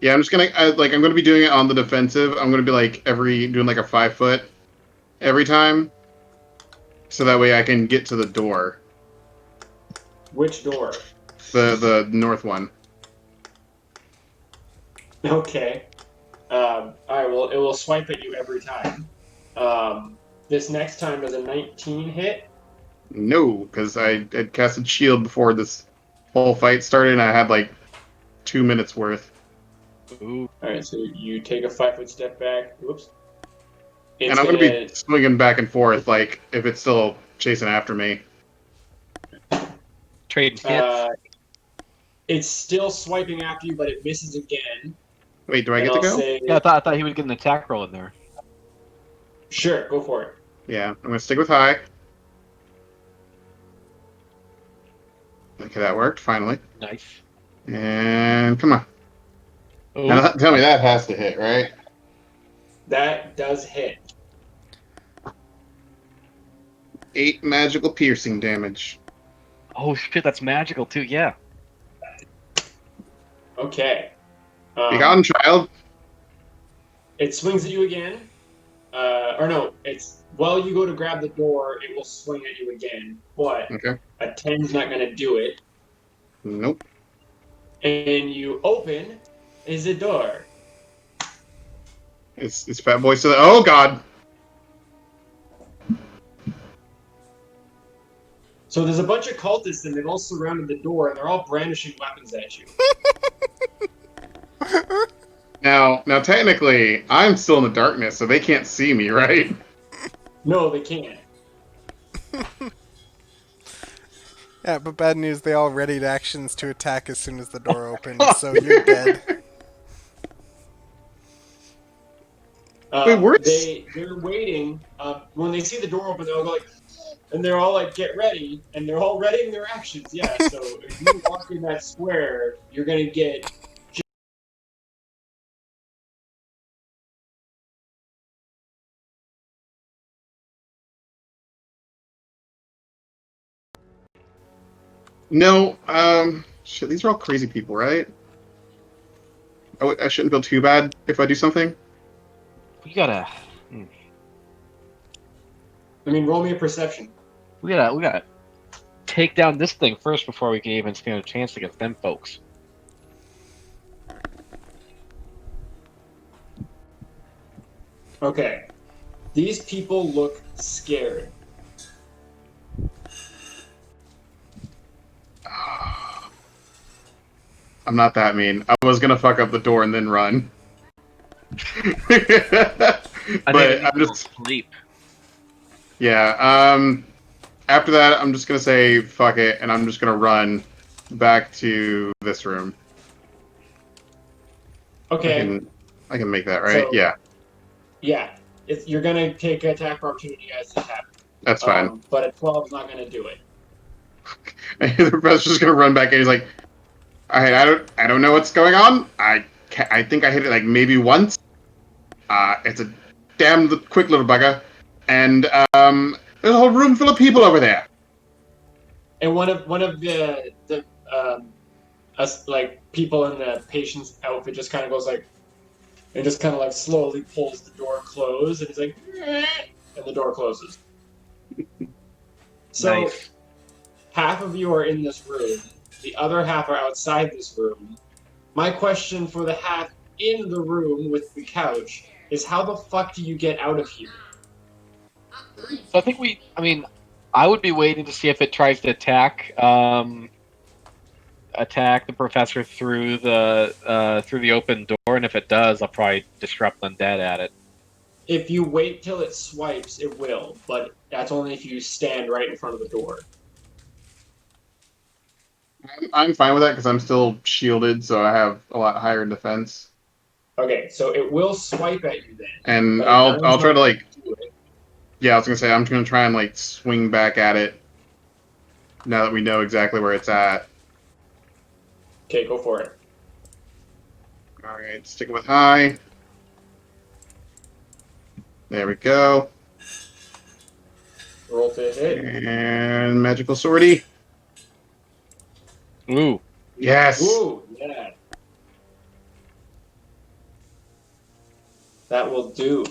Yeah, I'm just gonna I'm gonna be doing it on the defensive. I'm gonna be doing like a 5 foot every time, so that way I can get to the door. Which door? The north one. Okay. All right. Well, it will swipe at you every time. This next time is a 19 hit. No, because I had casted shield before this whole fight started, and I had like 2 minutes worth. Ooh. All right. So you take a 5 foot step back. Whoops. And I'm gonna be swinging back and forth, like if it's still chasing after me. Trade hits. It's still swiping after you, but it misses again. Wait, do I get to go? Yeah, I thought he would get an attack roll in there. Sure, go for it. Yeah, I'm gonna stick with high. Okay, that worked finally. Nice. And come on. Oh, Now, tell me that has to hit, right? That does hit. 8 magical piercing damage. oh shit, that's magical too. Yeah. Okay. Be gone, child. It swings at you again. Or no, it's while you go to grab the door, it will swing at you again. But Okay. a 10's not going to do it. Nope. And you open is a door. It's Fat Boy still. Oh God. So there's a bunch of cultists and they've all surrounded the door and they're all brandishing weapons at you. Now, technically, I'm still in the darkness, so they can't see me, right? No, they can't. Yeah, but bad news, they all readied actions to attack as soon as the door opens, so you're dead. Wait, where's- They're waiting. When they see the door open, they'll go like, and they're all like, "Get ready!" And they're all readying their actions. Yeah. So if you walk in that square, you're gonna get. No. Shit. These are all crazy people, right? I shouldn't feel too bad if I do something. We gotta. I mean, roll me a perception. We gotta take down this thing first before we can even stand a chance against them folks. Okay. These people look scared. I'm not that mean. I was gonna fuck up the door and then run. But I'm just sleep. yeah. After that, I'm just gonna say fuck it, and I'm just gonna run back to this room. Okay. I can make that right. So- Yeah, Yeah. You're gonna take attack opportunity as it happens. that's fine. But a 12 is not gonna do it. And the professor's just gonna run back in. He's like, "All right, I don't know what's going on. I think I hit it like maybe once. It's a damn quick little bugger, and there's a whole room full of people over there." And one of the us like people in the patient's outfit just kind of goes like, and just kind of like slowly pulls the door closed, and he's like, "Eh," and the door closes. So Nice. half of you are in this room, the other half are outside this room. My question for the half in the room with the couch is, how the fuck do you get out of here? So I think I would be waiting to see if it tries to attack the professor through the open door, and if it does, I'll probably disrupt undead at it. If you wait till it swipes, it will, but that's only if you stand right in front of the door. I'm fine with that because I'm still shielded, so I have a lot higher defense. Okay, so it will swipe at you then. And but I'll try to like, do it. yeah, I was gonna say I'm gonna try and like swing back at it. Now that we know exactly where it's at. Okay, go for it. All right, stick with high. There we go. Roll to hit. And magical swordy. Ooh. Yes. Ooh, yeah. That will do.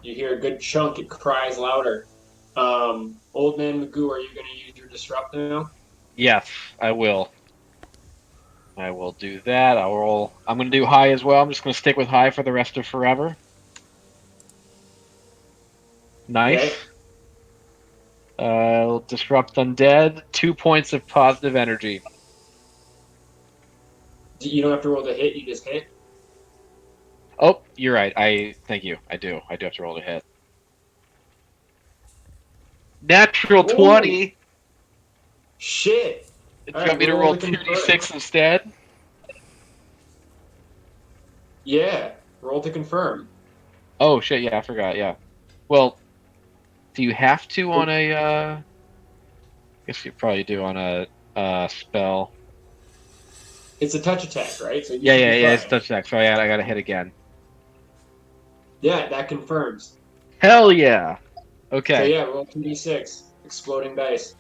You hear a good chunk, it cries louder. Old Man Magoo, are you going to use your disrupt now? Yes, I will. I will do that. I'm going to do high as well. I'm just going to stick with high for the rest of forever. Nice. Okay. I'll disrupt undead. 2 points of positive energy. You don't have to roll to hit, you just hit. Oh, you're right. Thank you. I do have to roll to hit. Natural Ooh. 20. Shit! Do you Alright, want me to roll roll to confirm. 2d6 instead? Yeah, roll to confirm. Oh shit! Yeah, I forgot. Yeah. Well, Do you have to on a? Guess you probably do on a spell. It's a touch attack, right? So you Yeah, should yeah, be yeah. It's fine. touch attack. So I got to hit again. Yeah, that confirms. Hell yeah. So Okay. yeah, roll 2d6. Exploding dice.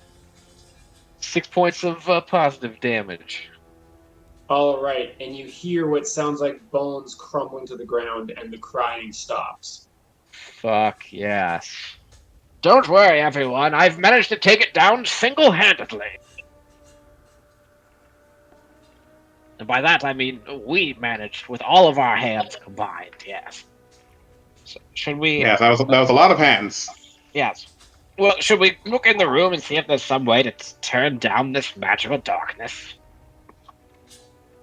6 points of positive damage. All right, and you hear what sounds like bones crumbling to the ground, and the crying stops. Fuck yes. Don't worry, everyone. I've managed to take it down single-handedly. And by that I mean we managed with all of our hands combined. Yes. So, should we? Yeah, that was a lot of hands. Yes. Well, should we look in the room and see if there's some way to turn down this magical darkness?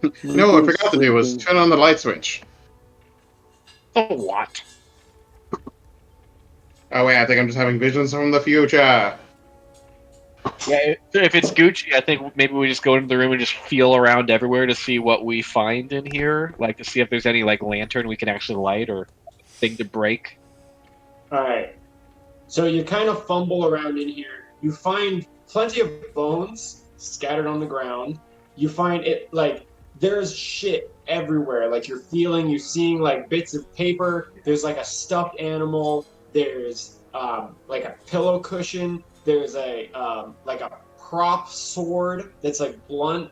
You know what I forgot to do was turn on the light switch. The what? Oh wait, I think I'm just having visions from the future. Yeah, if it's Gucci, I think maybe we just go into the room and just feel around everywhere to see what we find in here, like to see if there's any like lantern we can actually light or thing to break. All right. So you kind of fumble around in here. You find plenty of bones scattered on the ground. You find it like there's shit everywhere. Like you're seeing like bits of paper. There's like a stuffed animal. There's like a pillow cushion. There's a like a prop sword that's like blunt.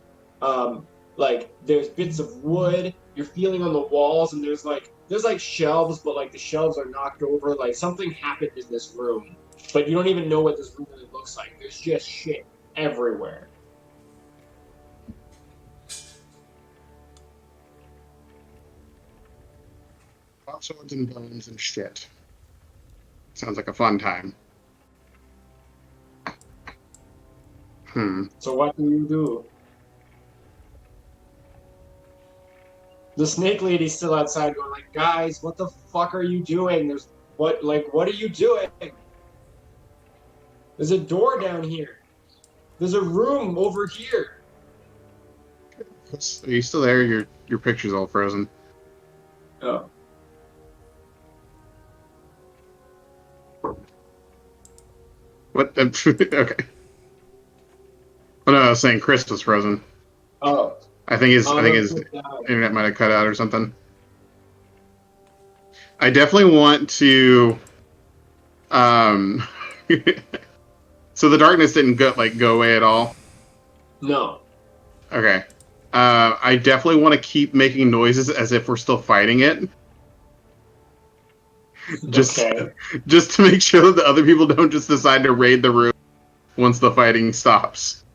Like there's bits of wood. You're feeling on the walls, and there's like shelves, but like the shelves are knocked over. Like something happened in this room, but you don't even know what this room really looks like. There's just shit everywhere. Pop swords and bones and shit. Sounds like a fun time. So what do you do? The snake lady's still outside, going like, "Guys, what the fuck are you doing? What are you doing? There's a door down here. There's a room over here." Are you still there? Your picture's all frozen. Oh. What? Okay. Oh no, I was saying Chris was frozen. Oh. I think his internet might have cut out or something. I definitely want to. Um. So the darkness didn't go away at all. No. Okay. I definitely want to keep making noises as if we're still fighting it. Just, Okay. just to make sure that the other people don't just decide to raid the room once the fighting stops.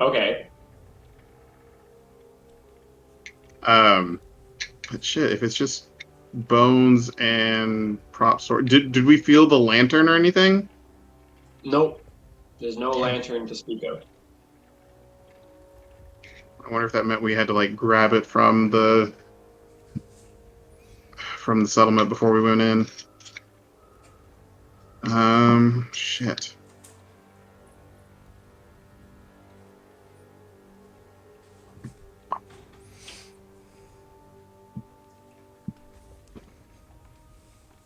Okay. But shit, if it's just bones and prop sword, did we feel the lantern or anything? Nope. There's no lantern to speak of. I wonder if that meant we had to like grab it from the settlement before we went in. Shit.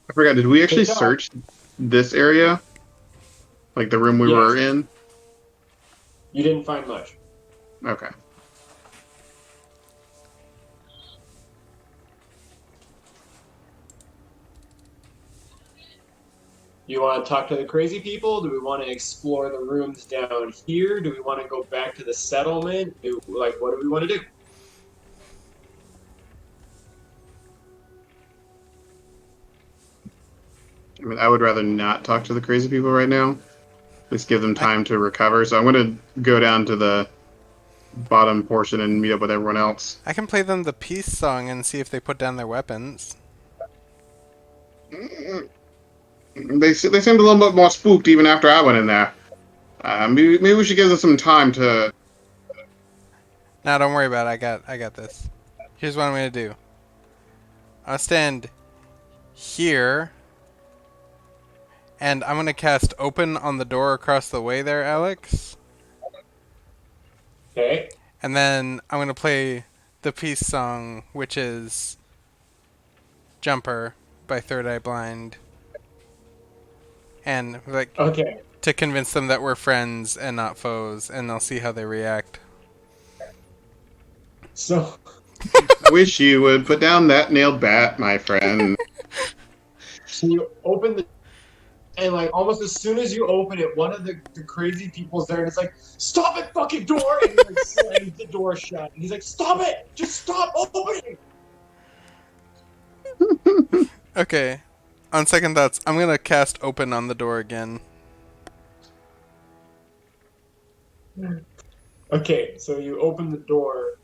I forgot, did we actually search this area? Like the room we were Yes. in? You didn't find much. Okay. You want to talk to the crazy people? Do we want to explore the rooms down here? Do we want to go back to the settlement? What do we want to do? I mean, I would rather not talk to the crazy people right now. Just give them time to recover. So I'm going to go down to the bottom portion and meet up with everyone else. I can play them the peace song and see if they put down their weapons. They seemed a little bit more spooked even after I went in there. Maybe we should give them some time to. Nah, don't worry about it. I got this. Here's what I'm gonna do. I'll stand here, and I'm gonna cast open on the door across the way there, Alex. Okay. And then I'm gonna play the peace song, which is "Jumper" by Third Eye Blind. and like Okay, to convince them that we're friends and not foes, and they'll see how they react. so I wish you would put down that nailed bat, my friend. you open the and like almost as soon as you open it, one of the crazy people's there, and it's like, "Stop it, fucking door!" And he like slams the door shut, and he's like, "Stop it! Just stop opening!" Okay. On second thoughts, I'm gonna cast open on the door again. Okay, so you open the door,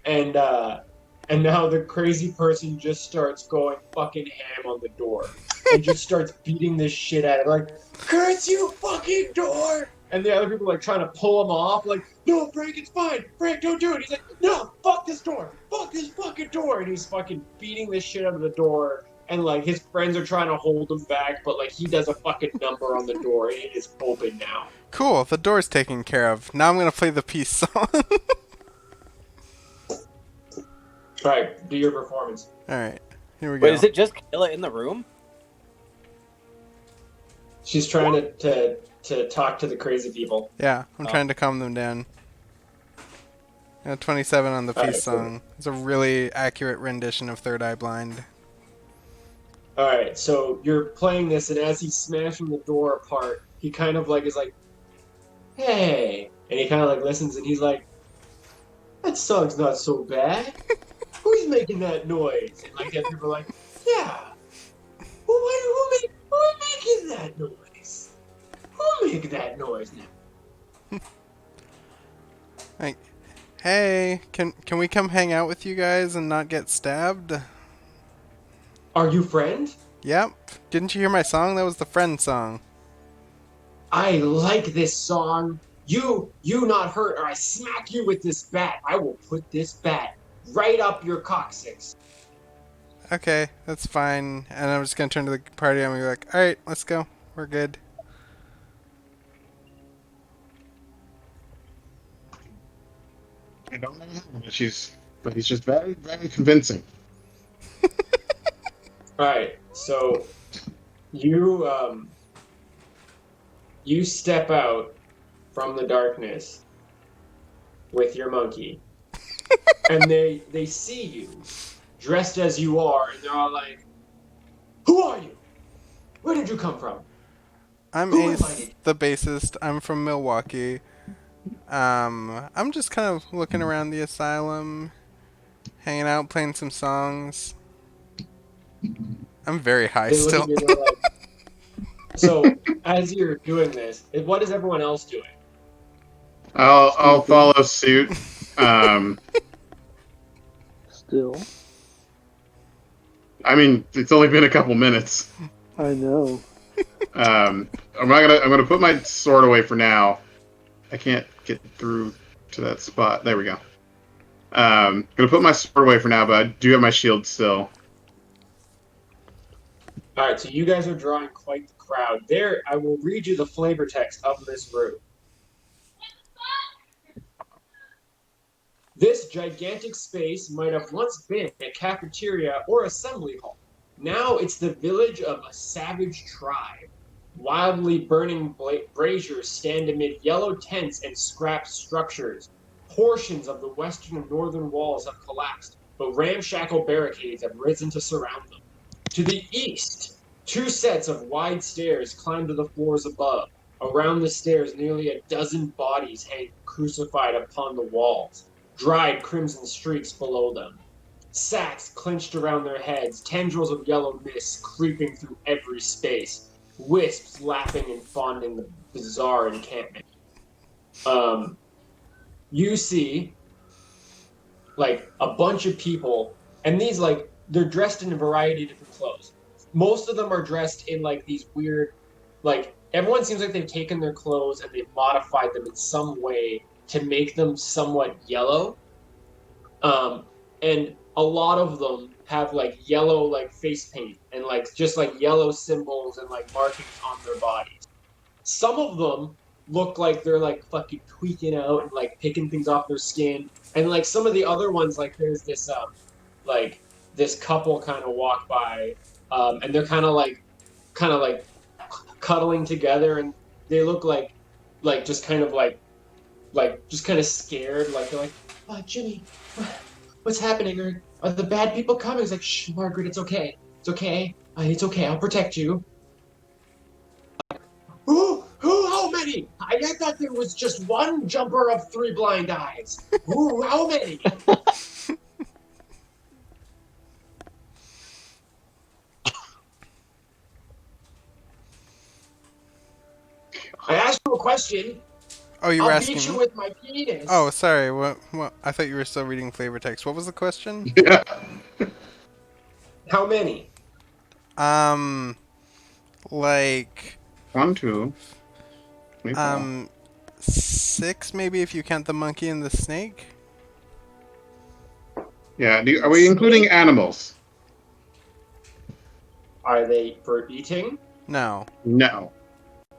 and now the crazy person just starts going fucking ham on the door, and just starts beating this shit out of it, like, "Curse you, fucking door!" And the other people are like trying to pull him off, like, "No, Frank, it's fine. Frank, don't do it." He's like, "No, fuck this door, fuck this fucking door," and he's fucking beating this shit out of the door. And like his friends are trying to hold him back, but like he does a fucking number on the door, and it is open now. Cool, the door's taken care of. Now I'm gonna play the peace song. All right, do your performance. Alright, here we go. Wait, is it just Kayla in the room? She's trying to talk to the crazy people. Yeah, I'm trying to calm them down. 27 on the peace Alright, song. It's a really accurate rendition of Third Eye Blind. All right, so you're playing this, and as he's smashing the door apart, he kind of like is like, "Hey," and he kind of like listens, and he's like, "That song's not so bad. Who's making that noise?" And like the other people are like, "Yeah, who making that noise? Who make that noise now?" Like, hey, can we come hang out with you guys and not get stabbed? Are you friend? Yep. Didn't you hear my song? That was the friend song. I like this song. You not hurt, or I smack you with this bat. I will put this bat right up your coccyx. Okay, that's fine. And I'm just gonna turn to the party and be like, alright, let's go. We're good. I don't know, but he's just very, very convincing. All right, so you you step out from the darkness with your monkey, and they see you dressed as you are, and they're all like, "Who are you? Where did you come from?" I'm Who Ace, invited? the bassist. I'm from Milwaukee. I'm just kind of looking around the asylum, hanging out, playing some songs. I'm very high They look still. at you, they're like, so as you're doing this, what is everyone else doing? I'll follow suit. Still, I mean, it's only been a couple minutes. I know. I'm gonna put my sword away for now. I can't get through to that spot. There we go. Gonna put my sword away for now, but I do have my shield still. All right, so you guys are drawing quite the crowd. There, I will read you the flavor text of this room. This gigantic space might have once been a cafeteria or assembly hall. Now it's the village of a savage tribe. Wildly burning braziers stand amid yellow tents and scrap structures. Portions of the western and northern walls have collapsed, but ramshackle barricades have risen to surround them. To the east, two sets of wide stairs climb to the floors above. Around the stairs, nearly a dozen bodies hang crucified upon the walls, dried crimson streaks below them. Sacks clenched around their heads, tendrils of yellow mist creeping through every space, wisps lapping and fondling the bizarre encampment. You see, like, a bunch of people, and these, like, they're dressed in a variety of different clothes. Most of them are dressed in, like, these weird, like, everyone seems like they've taken their clothes and they've modified them in some way to make them somewhat yellow. And a lot of them have, like, yellow, like, face paint and, like, just, like, yellow symbols and, like, markings on their bodies. Some of them look like they're, like, fucking tweaking out and, like, picking things off their skin. And, like, some of the other ones, like, there's this, like, this couple kind of walk by, and they're kind of like cuddling together, and they look like just kind of like just kind of scared, like they're like, "Oh, Jimmy, what's happening? Are the bad people coming?" It's like, "Shh, Margaret, it's okay, it's okay, it's okay. I'll protect you." Who? How many? I thought there was just one jumper of three blind eyes. Who? How many? I asked you a question. Oh, you were I'll asking beat you me? with my penis. Oh, sorry. What? I thought you were still reading flavor text. What was the question? Yeah. How many? Um, like, 1, 2, 3, 4. 6 maybe if you count the monkey and the snake. Yeah. Are we including animals? Are they for eating? No. No.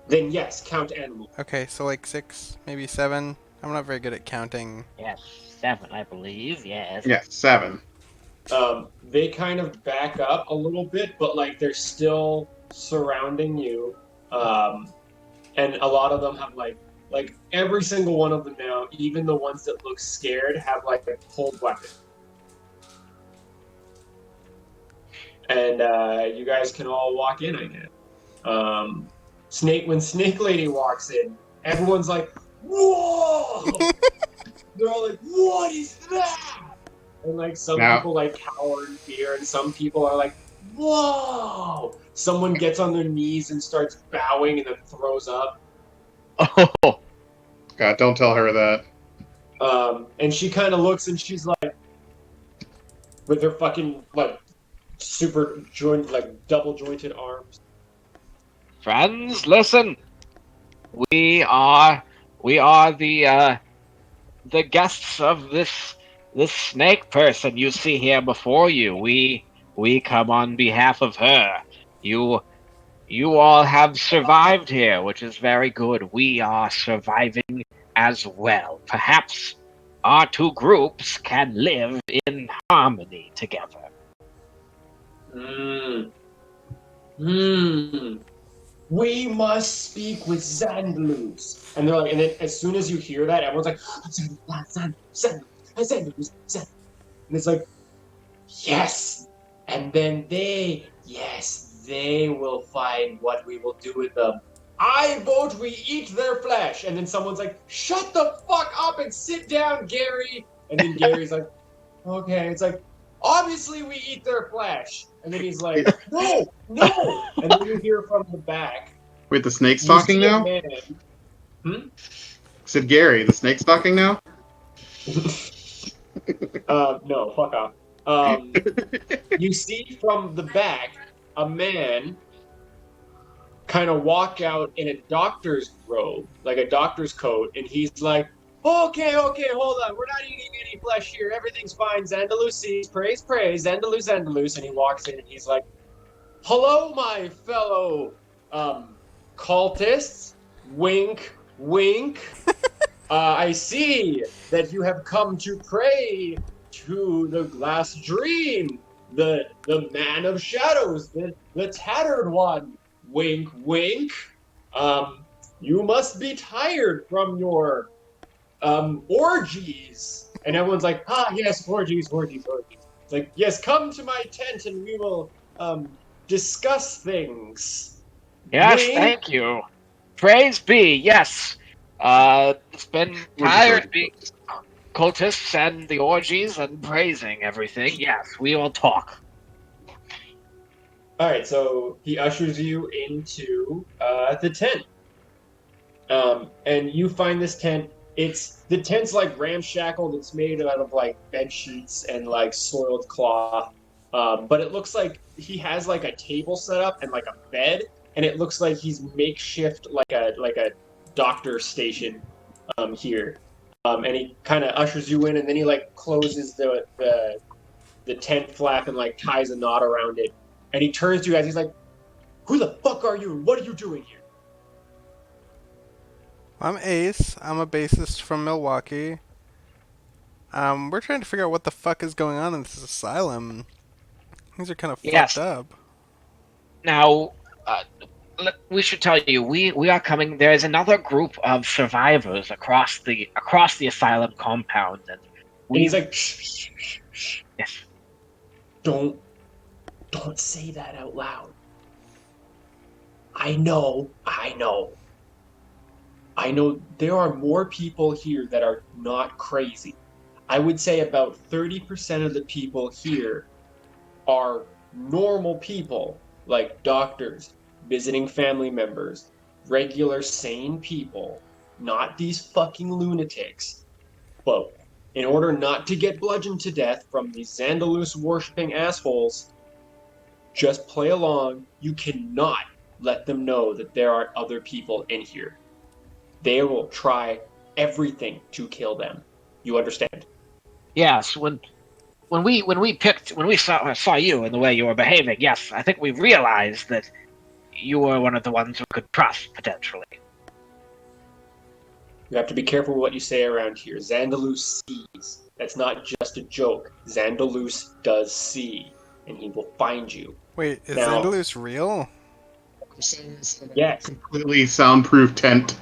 Then yes, count animals. Okay, so like 6, maybe 7. I'm not very good at counting. Yes, 7, I believe. Yes. Yeah, 7. They kind of back up a little bit, but like they're still surrounding you. And a lot of them have like every single one of them now, even the ones that look scared, have like a pulled weapon. And you guys can all walk in, I guess. When Snake Lady walks in, everyone's like, "Whoa!" They're all like, "What is that?" And like some Now- people like cower in fear, and some people are like, "Whoa!" Someone gets on their knees and starts bowing and then throws up. Oh, God, don't tell her that. And she kind of looks and she's like, with her fucking like super joint, like double jointed arms. friends, listen. We are the guests of this snake person you see here before you. We come on behalf of her. You all have survived here, which is very good. We are surviving as well. Perhaps our two groups can live in harmony together. We must speak with Zandalus. And they're like, and then as soon as you hear that, everyone's like, Zandalus. And it's like, yes. And then they will find what we will do with them. I vote we eat their flesh. And then someone's like, shut the fuck up and sit down, Gary. And then Gary's like, okay. It's like, obviously we eat their flesh. And then he's like, no. And then you hear from the back. Wait, the snake's You talking see a now? man. Said Gary, the snake's talking now? No, fuck off. You see from the back a man kind of walk out in a doctor's robe, like a doctor's coat, and he's like, okay, hold on. We're not eating any flesh here. Everything's fine. Zandalus sees. Praise. Zandalus. And he walks in and he's like, hello, my fellow cultists. Wink, wink. I see that you have come to pray to the glass dream, the man of shadows, the tattered one. Wink, wink. You must be tired from your orgies. And everyone's like, yes, orgies. It's like, yes, come to my tent and we will discuss things. Yes, Wink. thank you. Praise be, yes. It's been tired being cultists and the orgies and praising everything. Yes, we will talk. All right, so he ushers you into the tent, and you find this tent. The tent's like ramshackle. It's made out of like bed sheets and like soiled cloth, but it looks like he has like a table set up and like a bed, and it looks like he's makeshift like a doctor station here. And he kind of ushers you in, and then he like closes the tent flap and like ties a knot around it. And he turns to you guys. He's like, "Who the fuck are you? And what are you doing here?" I'm Ace. I'm a bassist from Milwaukee. We're trying to figure out what the fuck is going on in this asylum. Things are kind of Yes. fucked up. Now, We should tell you, we are coming. There is another group of survivors across the asylum compound, and And he's we like, shh, shh, shh, shh. yes. Don't say that out loud. I know there are more people here that are not crazy. I would say about 30% of the people here are normal people, like doctors, visiting family members, regular sane people, not these fucking lunatics. But in order not to get bludgeoned to death from these Xandalus worshipping assholes, just play along. You cannot let them know that there are other people in here. They will try everything to kill them. You understand? Yes, when we saw you and the way you were behaving, yes, I think we realized that you were one of the ones who could trust potentially. You have to be careful what you say around here. Xandalus sees. That's not just a joke. Xandalus does see, and he will find you. Wait, is Now, Zandalus real? yes, Completely soundproof tent.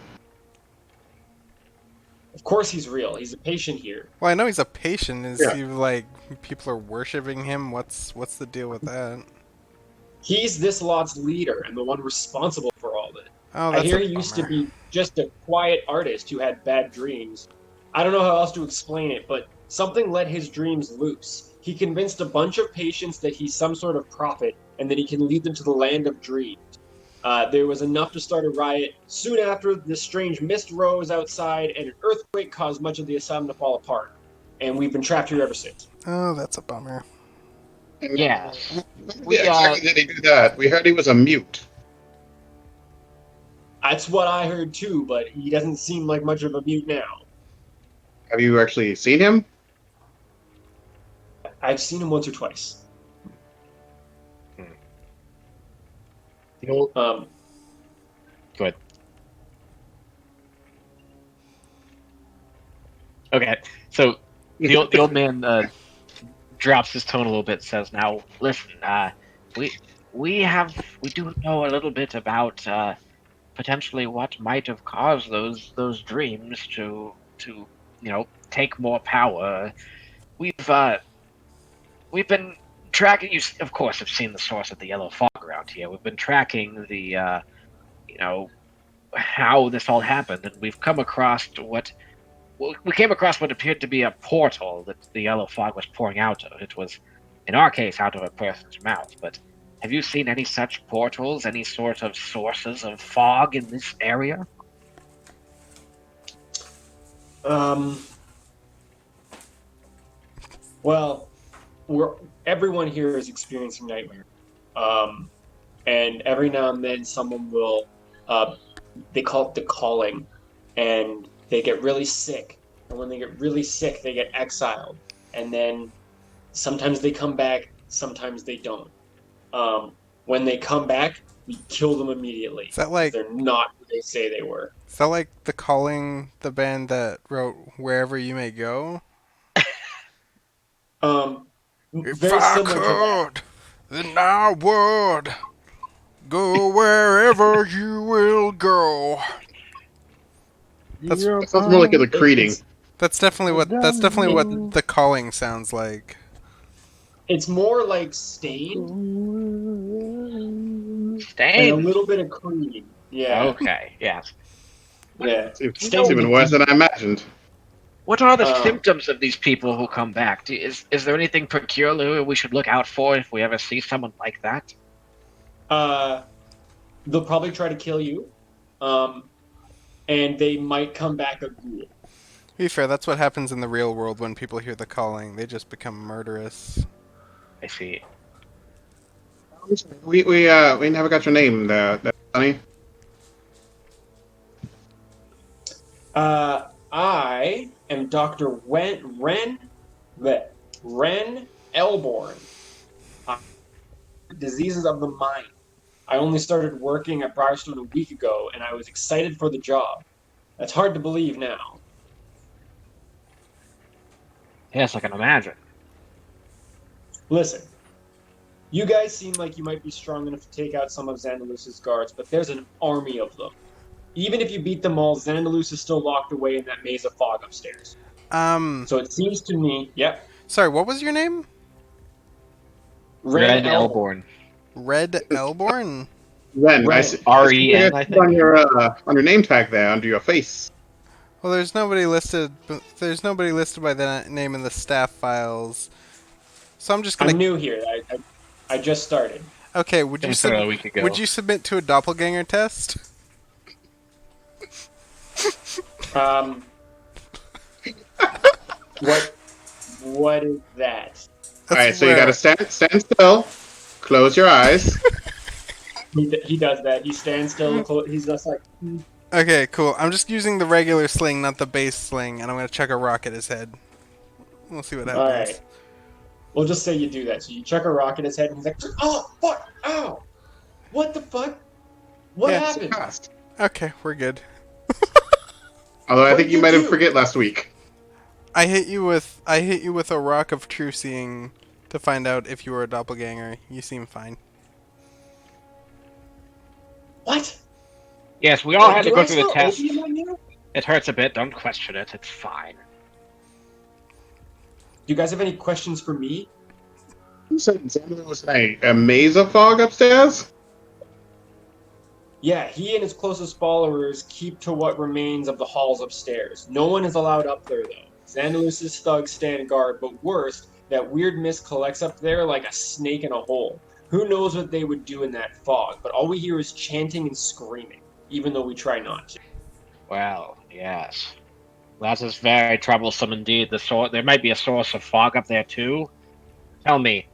of course he's real. He's a patient here. Well, I know he's a patient. Is Yeah. he like people are worshiping him? What's the deal with that? He's this lot's leader and the one responsible for all this. Oh, I that's hear a he used to bummer. be just a quiet artist who had bad dreams. I don't know how else to explain it, but something let his dreams loose. He convinced a bunch of patients that he's some sort of prophet and that he can lead them to the land of dreams. There was enough to start a riot. Soon after, this strange mist rose outside, and an earthquake caused much of the asylum to fall apart. And we've been trapped here ever since. Oh, that's a bummer. Yes. Yeah, exactly did he do that? We heard he was a mute. That's what I heard too, but he doesn't seem like much of a mute now. Have you actually seen him? I've seen him once or twice. The old, Um, go ahead. Okay, so the old man drops his tone a little bit. Says, "Now listen, we we do know a little bit about potentially what might have caused those dreams to take more power. We've we've been tracking. You of course have seen the source of the yellow fog around here. We've been tracking the you know how this all happened, and we've come across we came across what appeared to be a portal that the yellow fog was pouring out of. It was, in our case, out of a person's mouth. But have you seen any such portals, any sort of sources of fog in this area? um, well, everyone here is experiencing nightmare. Um, and every now and then someone will, they call it the calling, and they get really sick. And when they get really sick, they get exiled. And then sometimes they come back, sometimes they don't. When they come back, we kill them immediately Is that because like they're not who they say they were. the Calling, the band that wrote "Wherever You May Go"? Um, If very I similar to that. could, then I would go wherever you will go. That's That sounds more like a creating. that's definitely what the Calling sounds like. It's more like Stained and a Stain. little bit of Creed. Yeah, Okay, yes. yeah. It's Stained even worse than I imagined. What are the Um, symptoms of these people who come back? Is there anything peculiar we should look out for if we ever see someone like that? uh, they'll probably try to kill you, um, and they might come back a ghoul. To be fair, that's what happens in the real world when people hear the Calling. They just become murderous. I see. We never got your name, Sonny. I am Doctor Ren Elborn. Diseases of the mind. I only started working at Briarstone a week ago, and I was excited for the job. That's hard to believe now. Yes, I can imagine. Listen, You guys seem like you might be strong enough to take out some of Xandalus's guards, but there's an army of them. Even if you beat them all, Xandalus is still locked away in that maze of fog upstairs. So it seems to me, yep. Sorry, what was your name? Red Elbow. Elborn. Red Elborn? Ren, I Ren. see, R-E-N, I think. on your name tag there, under your face. Well, there's nobody listed. There's nobody listed by the name in the staff files. So I'm just gonna. I'm new here. I just started. Okay, would you I started a week ago. would you submit to a doppelganger test? What is that? All right, so you got to stand still, close your eyes. He does that. He stands still. He's just like. Okay, cool. I'm just using the regular sling, not the base sling, and I'm gonna chuck a rock at his head. We'll see what happens. All right. We'll just say you do that. So you chuck a rock at his head, and he's like, "Oh fuck! Ow! What the fuck? What happened?" Okay, we're good. Although I What think did you you might have do? forget last week. I hit you with a rock of true seeing to find out if you were a doppelganger. You seem fine. What? Yes, we all had to Do go I through the smell test. opium on you? Do It hurts a bit. Don't question it. It's fine. you guys have any questions for me? You said Xander was in a maze of fog upstairs? Yeah, he and his closest followers keep to what remains of the halls upstairs. No one is allowed up there, though. Xandalus's thugs stand guard, but worst, that weird mist collects up there like a snake in a hole. Who knows what they would do in that fog, but all we hear is chanting and screaming, even though we try not to. Well, yes. That is very troublesome indeed. There might be a source of fog up there too. Tell me,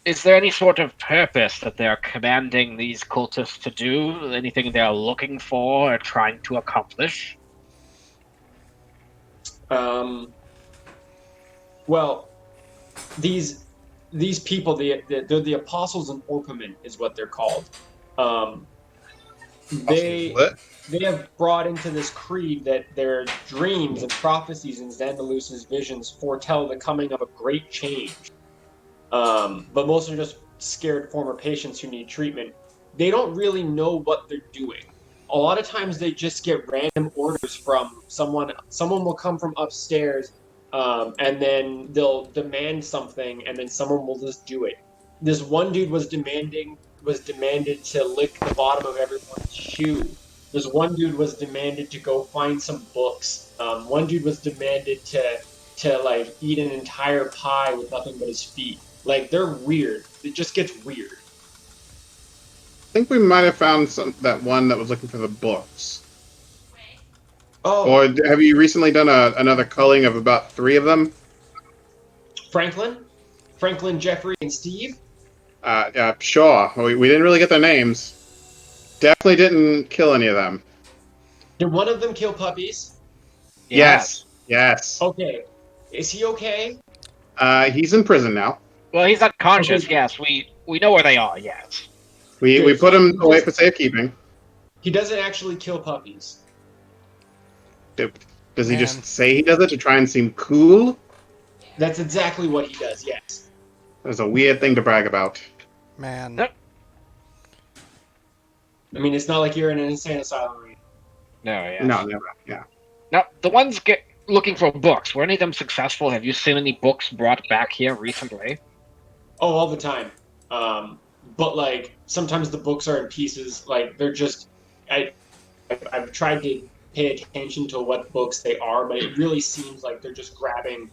is there any sort of purpose that they're commanding these cultists to do? Anything they're looking for or trying to accomplish? Well, these people, they're the apostles in Orpiment, is what they're called. They have brought into this creed that their dreams and prophecies and Xandalus's visions foretell the coming of a great change. But most are just scared former patients who need treatment. They don't really know what they're doing. A lot of times they just get random orders from someone. Someone will come from upstairs, and then they'll demand something, and then someone will just do it. This one dude was demanded to lick the bottom of everyone's shoe. This one dude was demanded to go find some books. One dude was demanded to like eat an entire pie with nothing but his feet. Like, they're weird. It just gets weird. I think we might have found that one that was looking for the books. Oh, Or have you recently done another culling of about 3 of them? Franklin, Jeffrey, and Steve. Sure. We didn't really get their names. Definitely didn't kill any of them. Did one of them kill puppies? Yes. Okay. Is he okay? He's in prison now. Well, he's unconscious. Okay. Yes, we know where they are. Yes. We put him away for safekeeping. He doesn't actually kill puppies. Does he Man. just say he does it to try and seem cool? That's exactly what he does, yes. That's a weird thing to brag about. Man. Yep. I mean, it's not like you're in an insane asylum. Right? No, yes. No, never. Yeah. Now, the ones looking for books, were any of them successful? Have you seen any books brought back here recently? Oh, all the time. But like sometimes the books are in pieces. Like they're just. I've tried to pay attention to what books they are, but it really seems like they're just grabbing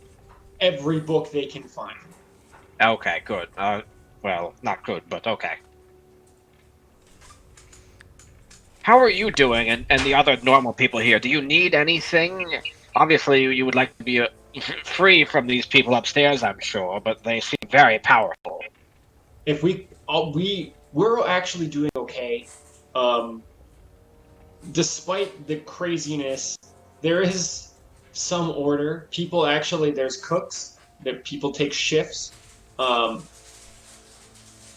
every book they can find. Okay, good. Well, not good, but okay. How are you doing, and the other normal people here? Do you need anything? Obviously, you would like to be free from these people upstairs, I'm sure, but they seem very powerful. If we're actually doing okay. Despite the craziness, there is some order. People actually, there's cooks that people take shifts.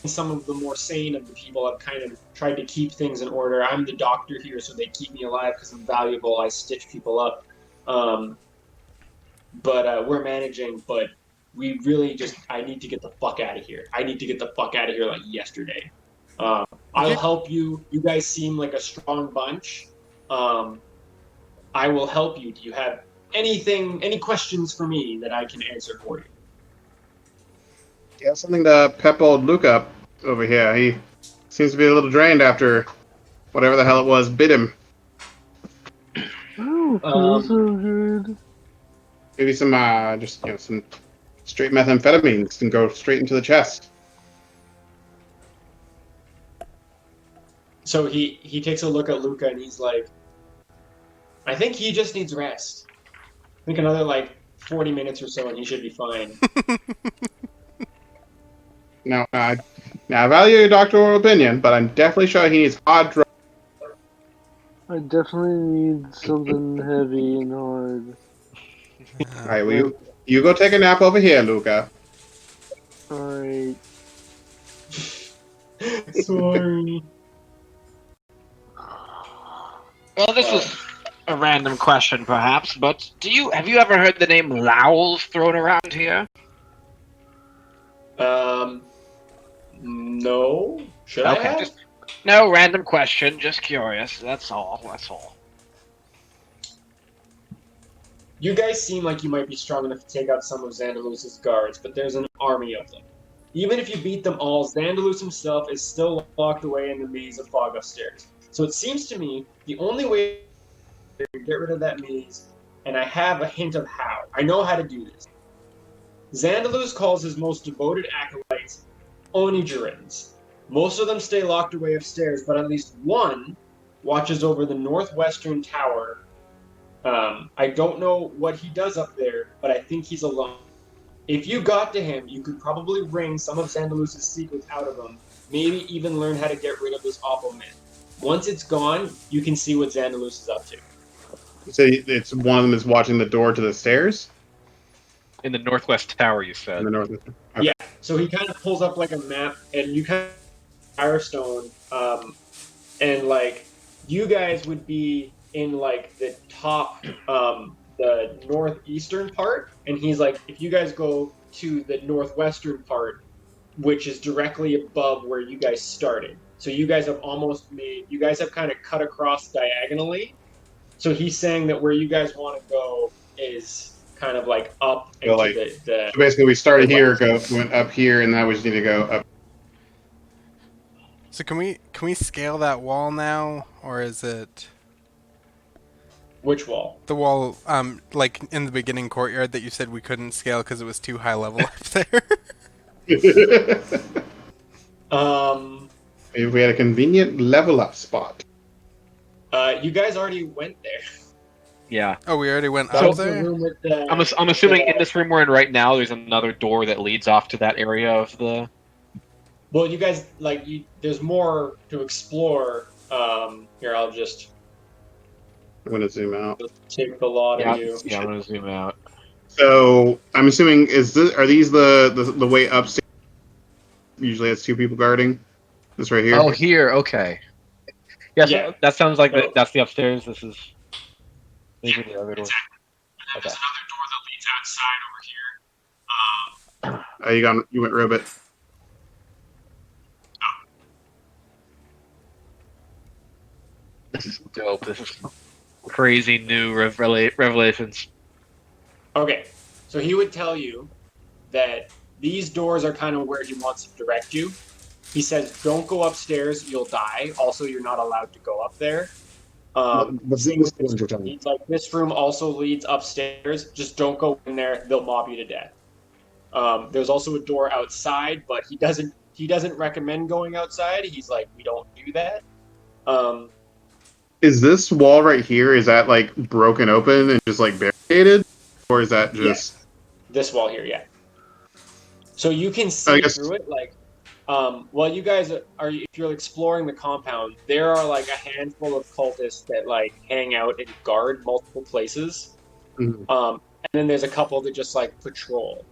Some of the more sane of the people have kind of tried to keep things in order. I'm the doctor here, so they keep me alive because I'm valuable. I stitch people up. But we're managing. But we really I need to get the fuck out of here. I need to get the fuck out of here like yesterday. I'll Okay. help you. You guys seem like a strong bunch. I will help you. Do you have any questions for me that I can answer for you? Yeah, something to pep old Luke up over here. He seems to be a little drained after whatever the hell it was bit him. I don't feel so good. Maybe some just some straight methamphetamines and go straight into the chest. So he takes a look at Luca and he's like, I think he just needs rest. I think another like 40 minutes or so and he should be fine. Now, I value your doctoral opinion, but I'm definitely sure he needs hard drugs. I definitely need something heavy and hard. All right, well, you go take a nap over here, Luca. Alright. Sorry. Well, this is a random question, perhaps, but have you ever heard the name Lowell's thrown around here? No. Should I Okay, have? no random question, just curious. That's all. That's all. You guys seem like you might be strong enough to take out some of Zandalus's guards, but there's an army of them. Even if you beat them all, Zandalus himself is still locked away in the maze of fog upstairs. So it seems to me the only way to get rid of that maze, and I have a hint of how. I know how to do this. Zandalus calls his most devoted acolytes Onijurins. Most of them stay locked away upstairs, but at least one watches over the northwestern tower. I don't know what he does up there, but I think he's alone. If you got to him, you could probably wring some of Zandalus's secrets out of him, maybe even learn how to get rid of this awful man. Once it's gone, you can see what Zandalus is up to. So it's one of them is watching the door to the stairs In the northwest tower, you said. in the north. Okay. Yeah, so he kind of pulls up like a map, and you kind of Firestone, and like you guys would be in like the top, the northeastern part, and he's like, if you guys go to the northwestern part, which is directly above where you guys started, so you guys have you guys have kind of cut across diagonally. So he's saying that where you guys want to go is kind of like up into like- the So basically, we started here, went up here, and now we just need to go up. So can we scale that wall now, or is it which wall? the wall like in the beginning courtyard that you said we couldn't scale because it was too high level up there? If we had a convenient level up spot. You guys already went there. Yeah. Oh, we already went That up was the there? room with the, I'm assuming in this room we're in right now, there's another door that leads off to that area of the. Well, you guys there's more to explore. Here, I'll just I'm gonna zoom out. take the lot of you. Yeah, I'm gonna zoom out. So I'm assuming are these the way upstairs? Usually has two people guarding. This right here. Oh, here. Okay. Yeah, so Yeah. that sounds like So- that's the upstairs. This is maybe the other door. And then there's another door that leads outside over here. Oh, you went robot. This is dope. This is crazy new revelations. Okay, so he would tell you that these doors are kind of where he wants to direct you. He says, "Don't go upstairs; you'll die. Also, you're not allowed to go up there." He's like, "This room also leads upstairs. Just don't go in there; they'll mob you to death." There's also a door outside, but he doesn't recommend going outside. He's like, "We don't do that." Is this wall right here? Is that like broken open and just like barricaded, or is that just? This wall here, yeah. So you can see through it, like, while you guys if you're exploring the compound, there are like a handful of cultists that like hang out and guard multiple places. Mhm. And then there's a couple that just like patrol.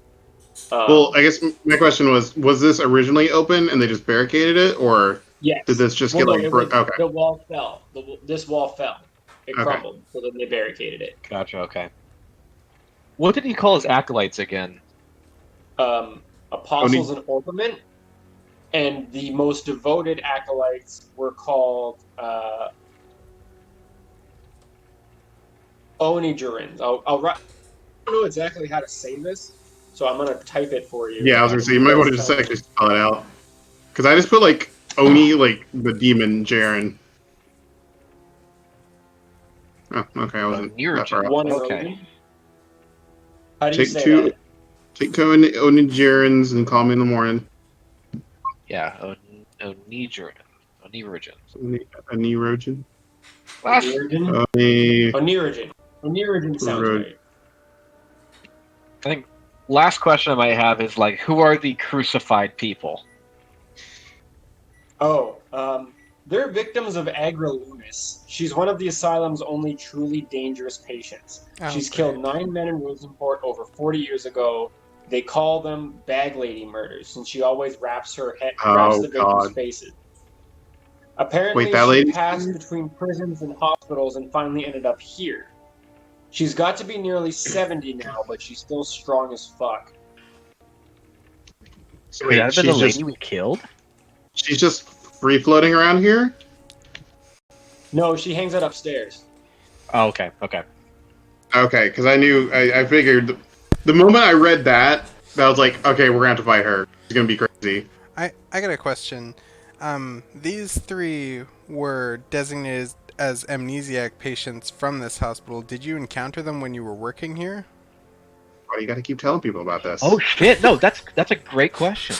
Well, I guess my question was this originally open and they just barricaded it, or yes. did this just Well, get no, like it was- okay? the wall fell. This wall fell. It Okay. crumbled, so then they barricaded it. Gotcha. Okay. What did he call his acolytes again? apostles and orpiment, and the most devoted acolytes were called Onijurins. I don't know exactly how to say this, so I'm gonna type it for you. Yeah, I was gonna say you might guys want to just tell me. actually spell it out because I just put like Oni, like the demon Jaren. Oh, okay, I wasn't that far off. One Okay. erosion. How do you Take say two, that? take two Oni Jarens and call me in the morning. Yeah, Onigerans. Oni Rogen. What? Onirigin? Oni Onirigin. Onirigin sounds Road. right. I think last question I might have is like, who are the crucified people? Oh, they're victims of Agra Lunis. She's one of the asylum's only truly dangerous patients. Oh, She's great. killed 9 men in Rosenport over 40 years ago. They call them bag lady murders, since she always wraps Oh the victims' God! faces. Wait, Apparently, that she lady? passed between prisons and hospitals and finally ended up here. She's got to be nearly 70 now, but she's still strong as fuck. So Could that wait, have been the lady we killed? she's just free floating around here. No, she hangs out upstairs. Oh, okay, okay. Okay, because I figured the moment I read that, I was like, okay, we're gonna have to fight her. She's gonna be crazy. I got a question. These three were designated as amnesiac patients from this hospital. Did you encounter them when you were working here? Why do you got to keep telling people about this? Oh shit! No, that's a great question.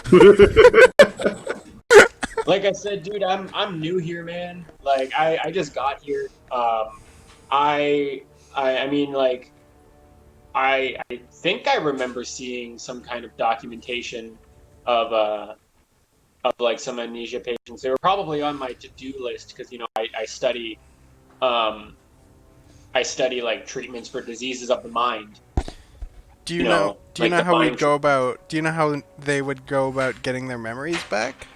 Like I said, dude, I'm new here, man. Like I just got here. I mean, like I think I remember seeing some kind of documentation of like some amnesia patients. They were probably on my to-do list because um I study like treatments for diseases of the mind. Do you know? Do you Like know the how we'd mind. go about? Do you know how they would go about getting their memories back?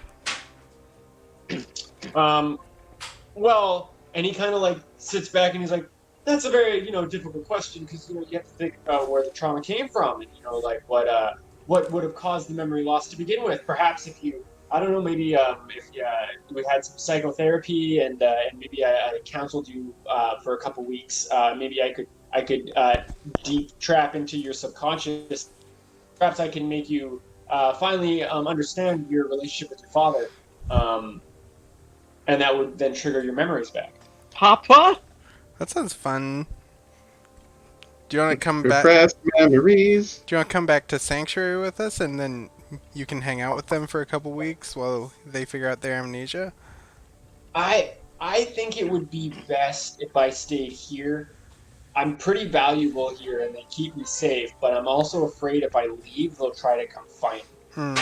Well, and he kind of like sits back and he's like, "That's a very difficult question because you have to think about where the trauma came from and like what would have caused the memory loss to begin with. Perhaps if you I don't know maybe if we had some psychotherapy and maybe I counseled you for a couple weeks. Maybe I could deep trap into your subconscious. Perhaps I can make you finally understand your relationship with your father." And that would then trigger your memories back. Papa? That sounds fun. Do you want to come back? Repressed memories. Do you want to come back to Sanctuary with us, and then you can hang out with them for a couple weeks while they figure out their amnesia? I think it would be best if I stayed here. I'm pretty valuable here, and they keep me safe. But I'm also afraid if I leave, they'll try to come find me.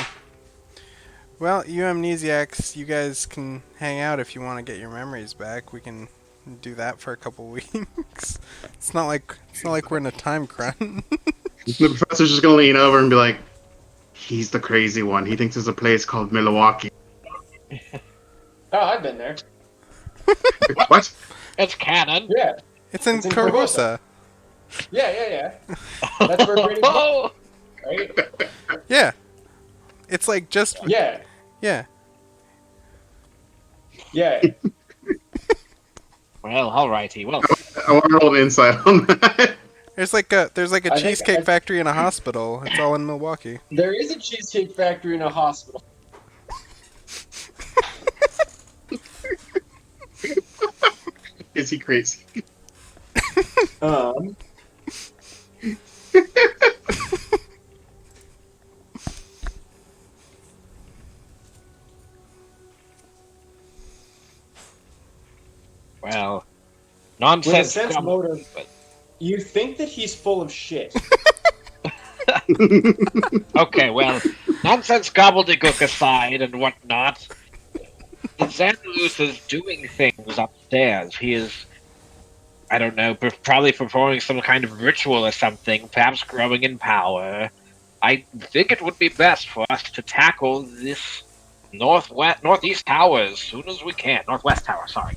Well, you amnesiacs, you guys can hang out if you want to get your memories back. We can do that for a couple weeks. It's not like we're in a time crunch. The professor's just gonna lean over and be like, "He's the crazy one. He thinks there's a place called Milwaukee." Oh, I've been there. What? It's canon. Yeah, It's in It's in Corvosa. yeah. That's where Brady's Oh, right? Yeah. It's like just Yeah, yeah. yeah. well, alrighty. Well, I want to roll an insight on that. There's like a I think cheesecake factory in a hospital. It's all in Milwaukee. There is a cheesecake factory in a hospital. Is he crazy? Um, well, with a nonsense. sense Come- motive, you think that he's full of shit. Okay, well, nonsense gobbledygook aside and whatnot, Xandelus is doing things upstairs. He is, I don't know, probably performing some kind of ritual or something, perhaps growing in power. I think it would be best for us to tackle this northeast tower as soon as we can. Northwest tower, sorry.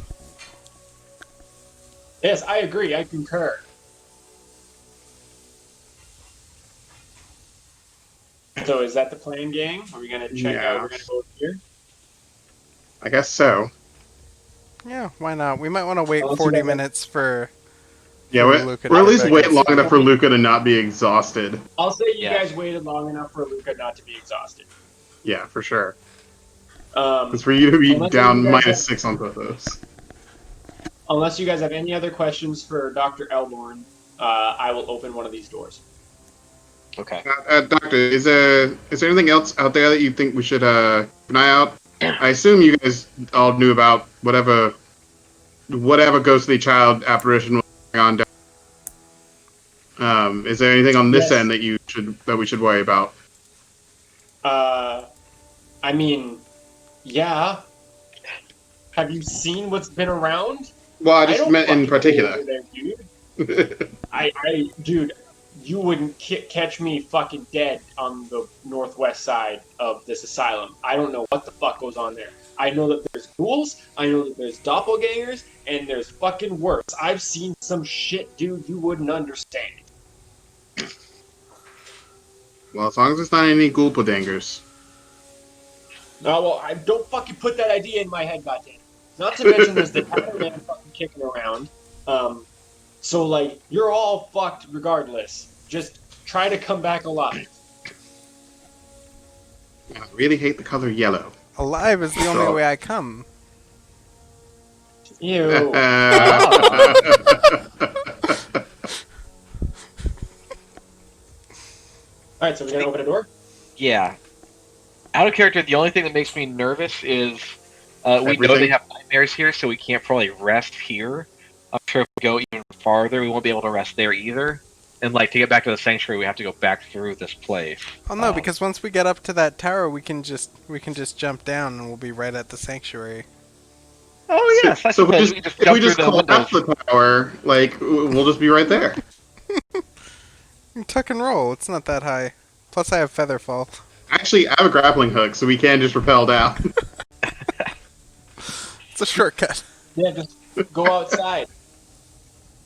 Yes, I agree. I concur. So is that the plan, gang? Are we gonna check out? Yeah, We're gonna go here. I guess so. Yeah, why not? We might want to wait Unless you 40 guys have, minutes for Yeah, Luca to we're at get least back wait long inside. enough for Luca to not be exhausted. I'll say you Yeah. guys waited long enough for Luca not to be exhausted. Yeah, for sure. Because for Um, you to be unless any of down you guys have, -6 on both those. unless you guys have any other questions for Dr. Elborn, I will open one of these doors. Okay. Doctor, is there anything else out there that you think we should keep an eye out? I assume you guys all knew about whatever ghostly child apparition was going on. Is there anything on this Yes. end that we should worry about? I mean, yeah. Have you seen what's been around? Well, I I just don't meant in fucking go particular. over there, dude. Dude, you wouldn't catch me fucking dead on the northwest side of this asylum. I don't know what the fuck goes on there. I know that there's ghouls, I know that there's doppelgangers, and there's fucking worse. I've seen some shit, dude, you wouldn't understand. Well, as long as it's not any ghoul podangers. No, well, I don't fucking put that idea in my head, goddamn. Not to mention there's the Tatterman fucking kicking around. So, like, you're all fucked regardless. Just try to come back alive. I really hate the color yellow. Alive is the only So- way I come. Ew. Alright, so we're gonna open a door? Yeah. Out of character, the only thing that makes me nervous is we know Everything. they have nightmares here, so we can't probably rest here. I'm sure if we go even farther, we won't be able to rest there either. And like to get back to the sanctuary, we have to go back through this place. Oh no, because once we get up to that tower, we can just jump down and we'll be right at the sanctuary. Oh yes, I So suppose if we just we jump just through the collapse windows. the tower, like we'll just be right there. Tuck and roll. It's not that high. Plus, I have feather fall. Actually, I have a grappling hook, so we can just rappel down. It's a shortcut. Yeah, just go outside.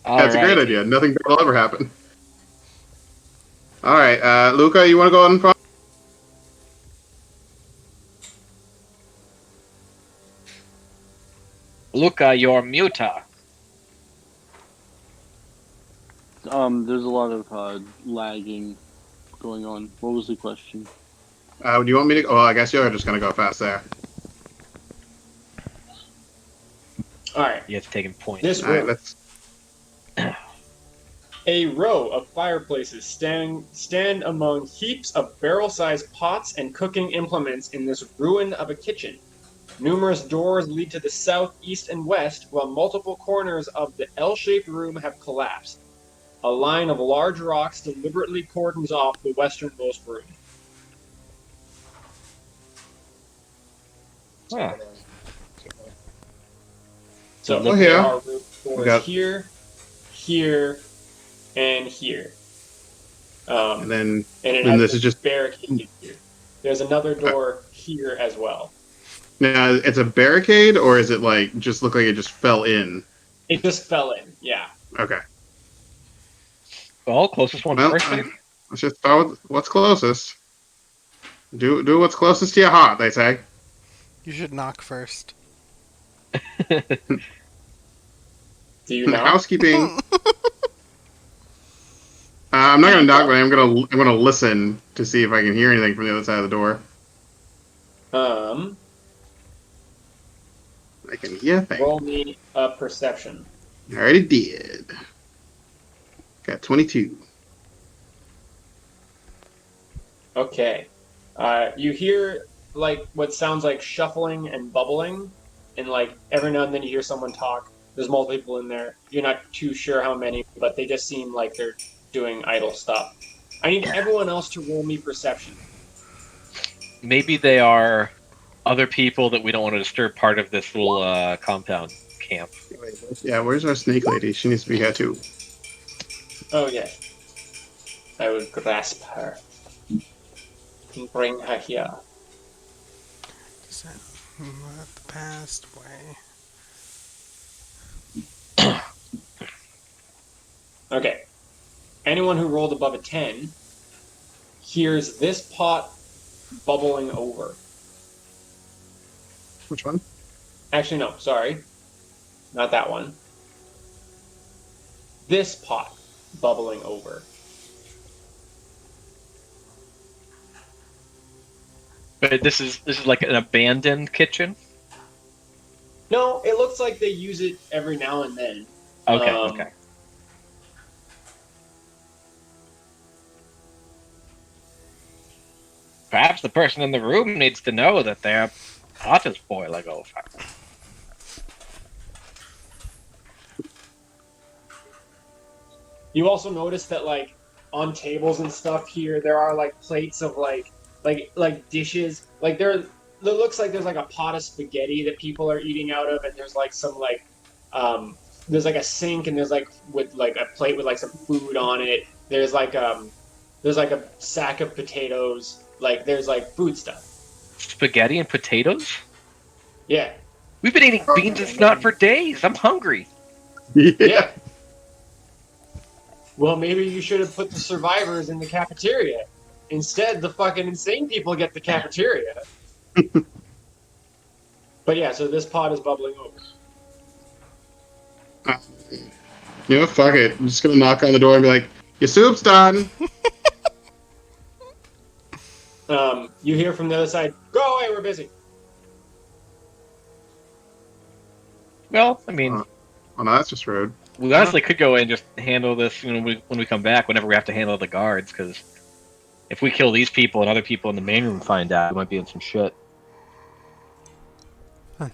That's a great Alright. idea. Nothing bad will ever happen. All right, Luca, you want to go in front? Luca, you're muta. There's a lot of lagging going on. What was the question? Do you want me to? Oh, I guess you're just gonna go fast there. Alright, Yeah, it's taking points. this All right, room. let's. A row of fireplaces stand among heaps of barrel-sized pots and cooking implements in this ruin of a kitchen. Numerous doors lead to the south, east, and west, while multiple corners of the L-shaped room have collapsed. A line of large rocks deliberately cordons off the westernmost room. Yeah. So Oh, there yeah. are room doors got- here, here, and here. And then And it and has this a is just barricade here. There's another door here as well. now. It's a barricade, or is it like just look like it just fell in? It just fell in, yeah. Okay. Well, closest one Well, first, maybe? let's just start with what's closest. Do what's closest to your heart, they say. You should knock first. Do you know? Housekeeping. I'm not gonna knock, but I'm gonna listen to see if I can hear anything from the other side of the door. I can hear things. Roll me a perception. I already did. Got 22. Okay. You hear like what sounds like shuffling and bubbling, and like every now and then you hear someone talk. There's multiple people in there. You're not too sure how many, but they just seem like they're doing idle stuff. I need everyone else to roll me perception. Maybe they are other people that we don't want to disturb part of this little compound camp. Yeah, where's our snake lady? She needs to be here too. Oh yes. I will grasp her and bring her here. Does that move the past way? Okay. Anyone who rolled above a 10 hears this pot bubbling over. Which one? Actually, no, sorry. Not that one. This pot bubbling over. But this is like an abandoned kitchen. No, it looks like they use it every now and then. Okay, Um, okay. Perhaps the person in the room needs to know that their pot is boiling over. You also notice that like on tables and stuff here, there are like plates of like dishes. Like there looks like there's like a pot of spaghetti that people are eating out of, and there's like some like there's like a sink, and there's like with like a plate with like some food on it. There's like a sack of potatoes. Like there's like food stuff. Spaghetti and potatoes? Yeah. We've been eating beans and snot for days. I'm hungry. Yeah. Well, maybe you should have put the survivors in the cafeteria. Instead, the fucking insane people get the cafeteria. But yeah, so this pot is bubbling over. You know, fuck it. I'm just gonna knock on the door and be like, "Your soup's done." You hear from the other side, "Go away, we're busy." Well, I mean, Oh no, that's just rude. we honestly could go in and just handle this when we come back, whenever we have to handle the guards, because if we kill these people and other people in the main room find out, we might be in some shit.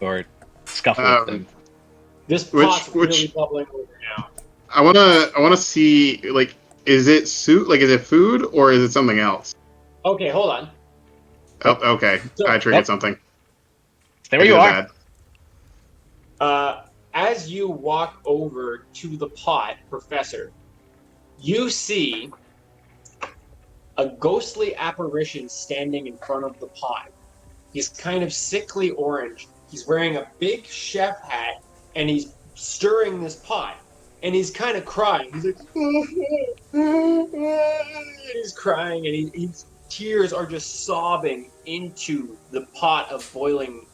Or scuffle with them. This Which- pot's really bubbling over now. I wanna see, like, is it soup? Like, is it food or is it something else? Okay, hold on. Oh, okay. So- I triggered Yep. something. Stay where you I are. did bad. As you walk over to the pot, Professor, you see a ghostly apparition standing in front of the pot. He's kind of sickly orange. He's wearing a big chef hat, and he's stirring this pot. And he's kind of crying. He's like, he's crying, and his tears are just sobbing into the pot of boiling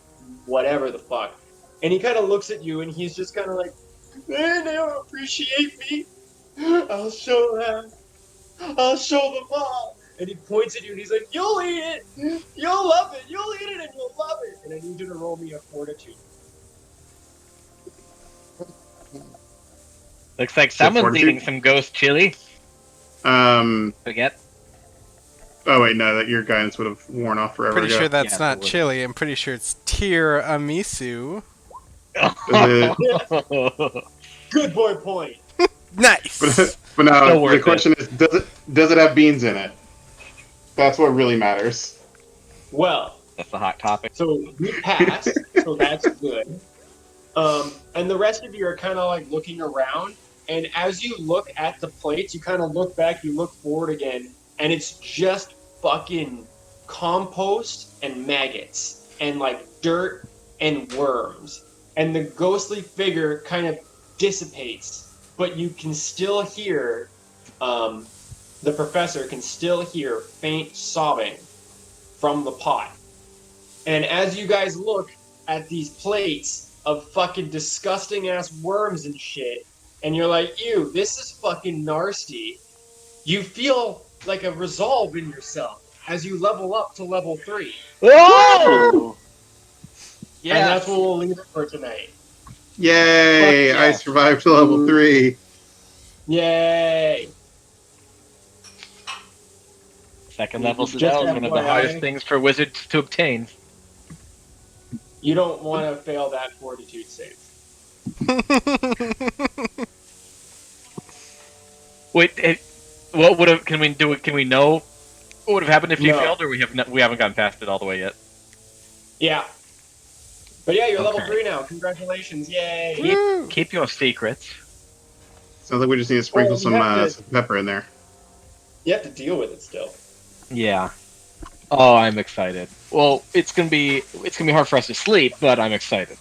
whatever the fuck. And he kind of looks at you, and he's just kind of like, "Man, they don't appreciate me. I'll show them. I'll show them all." And he points at you, and he's like, "You'll eat it. You'll love it. You'll eat it, and you'll love it." And I need you to roll me a fortitude. Looks like someone's fortitude? eating some ghost chili. Forget. Oh wait, no, that your guidance would have worn off forever Pretty ago. sure that's Yeah, not it would. chili. I'm pretty sure it's tiramisu. Good boy point. Nice. But now Still the worth question is, does it have beans in it? That's what really matters. Well, That's the hot topic. so we passed, so that's good. And the rest of you are kind of like looking around, and as you look at the plates, you kind of look back, you look forward again, and it's just fucking compost and maggots and like dirt and worms. And the ghostly figure kind of dissipates, but you can still hear, the professor can still hear faint sobbing from the pot. And as you guys look at these plates of fucking disgusting ass worms and shit, and you're like, "Ew, this is fucking nasty," you feel like a resolve in yourself as you level up to level 3. Whoa! And that's where we'll leave it for tonight. Yay! Fuck yeah. I survived to level 3. Yay! Second level Just spell is one of the FYI. hardest things for wizards to obtain. You don't want to fail that fortitude save. Wait, what would have? Can we do it? Can we know what would have happened if you No. failed, or we haven't gotten past it all the way yet? Yeah. But yeah, you're level Okay. 3 now. Congratulations. Yay! Woo. Keep your secrets. Sounds like we just need to sprinkle Well, we have to- some pepper in there. You have to deal with it still. Yeah. Oh, I'm excited. Well, it's gonna be hard for us to sleep, but I'm excited.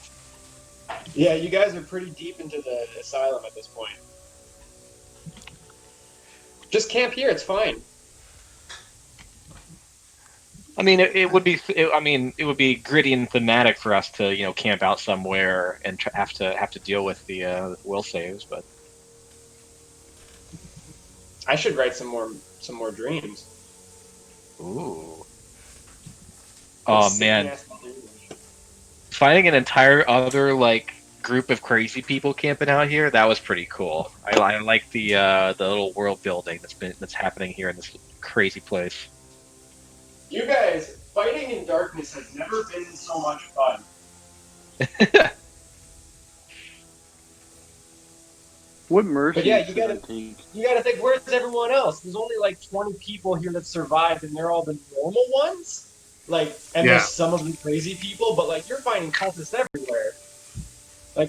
Yeah, you guys are pretty deep into the asylum at this point. Just camp here, it's fine. I mean, it would be. I mean, it would be gritty and thematic for us to, camp out somewhere and have to deal with the will saves. But I should write some more dreams. ooh, Like oh sick man, nasty dreams. finding an entire other group of crazy people camping out here, that was pretty cool. I like the little world building that's happening here in this crazy place. You guys, fighting in darkness has never been so much fun. What mercy But yeah, should I take? You gotta think, where's everyone else? There's only like 20 people here that survived, and they're all the normal ones. And Yeah. there's some of the crazy people, but you're finding cultists everywhere.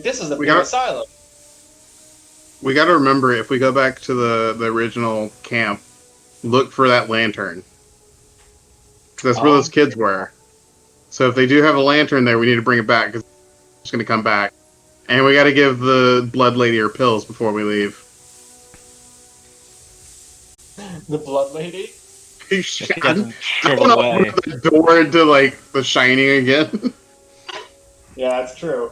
This is a We big got- asylum. We got to remember, if we go back to the original camp, look for that lantern. 'Cause that's where those kids were. So if they do have a lantern there, we need to bring it back because it's going to come back. And we got to give the blood lady her pills before we leave. The blood lady. She I doesn't don't shrivel know away. the door into The Shining again. Yeah, that's true.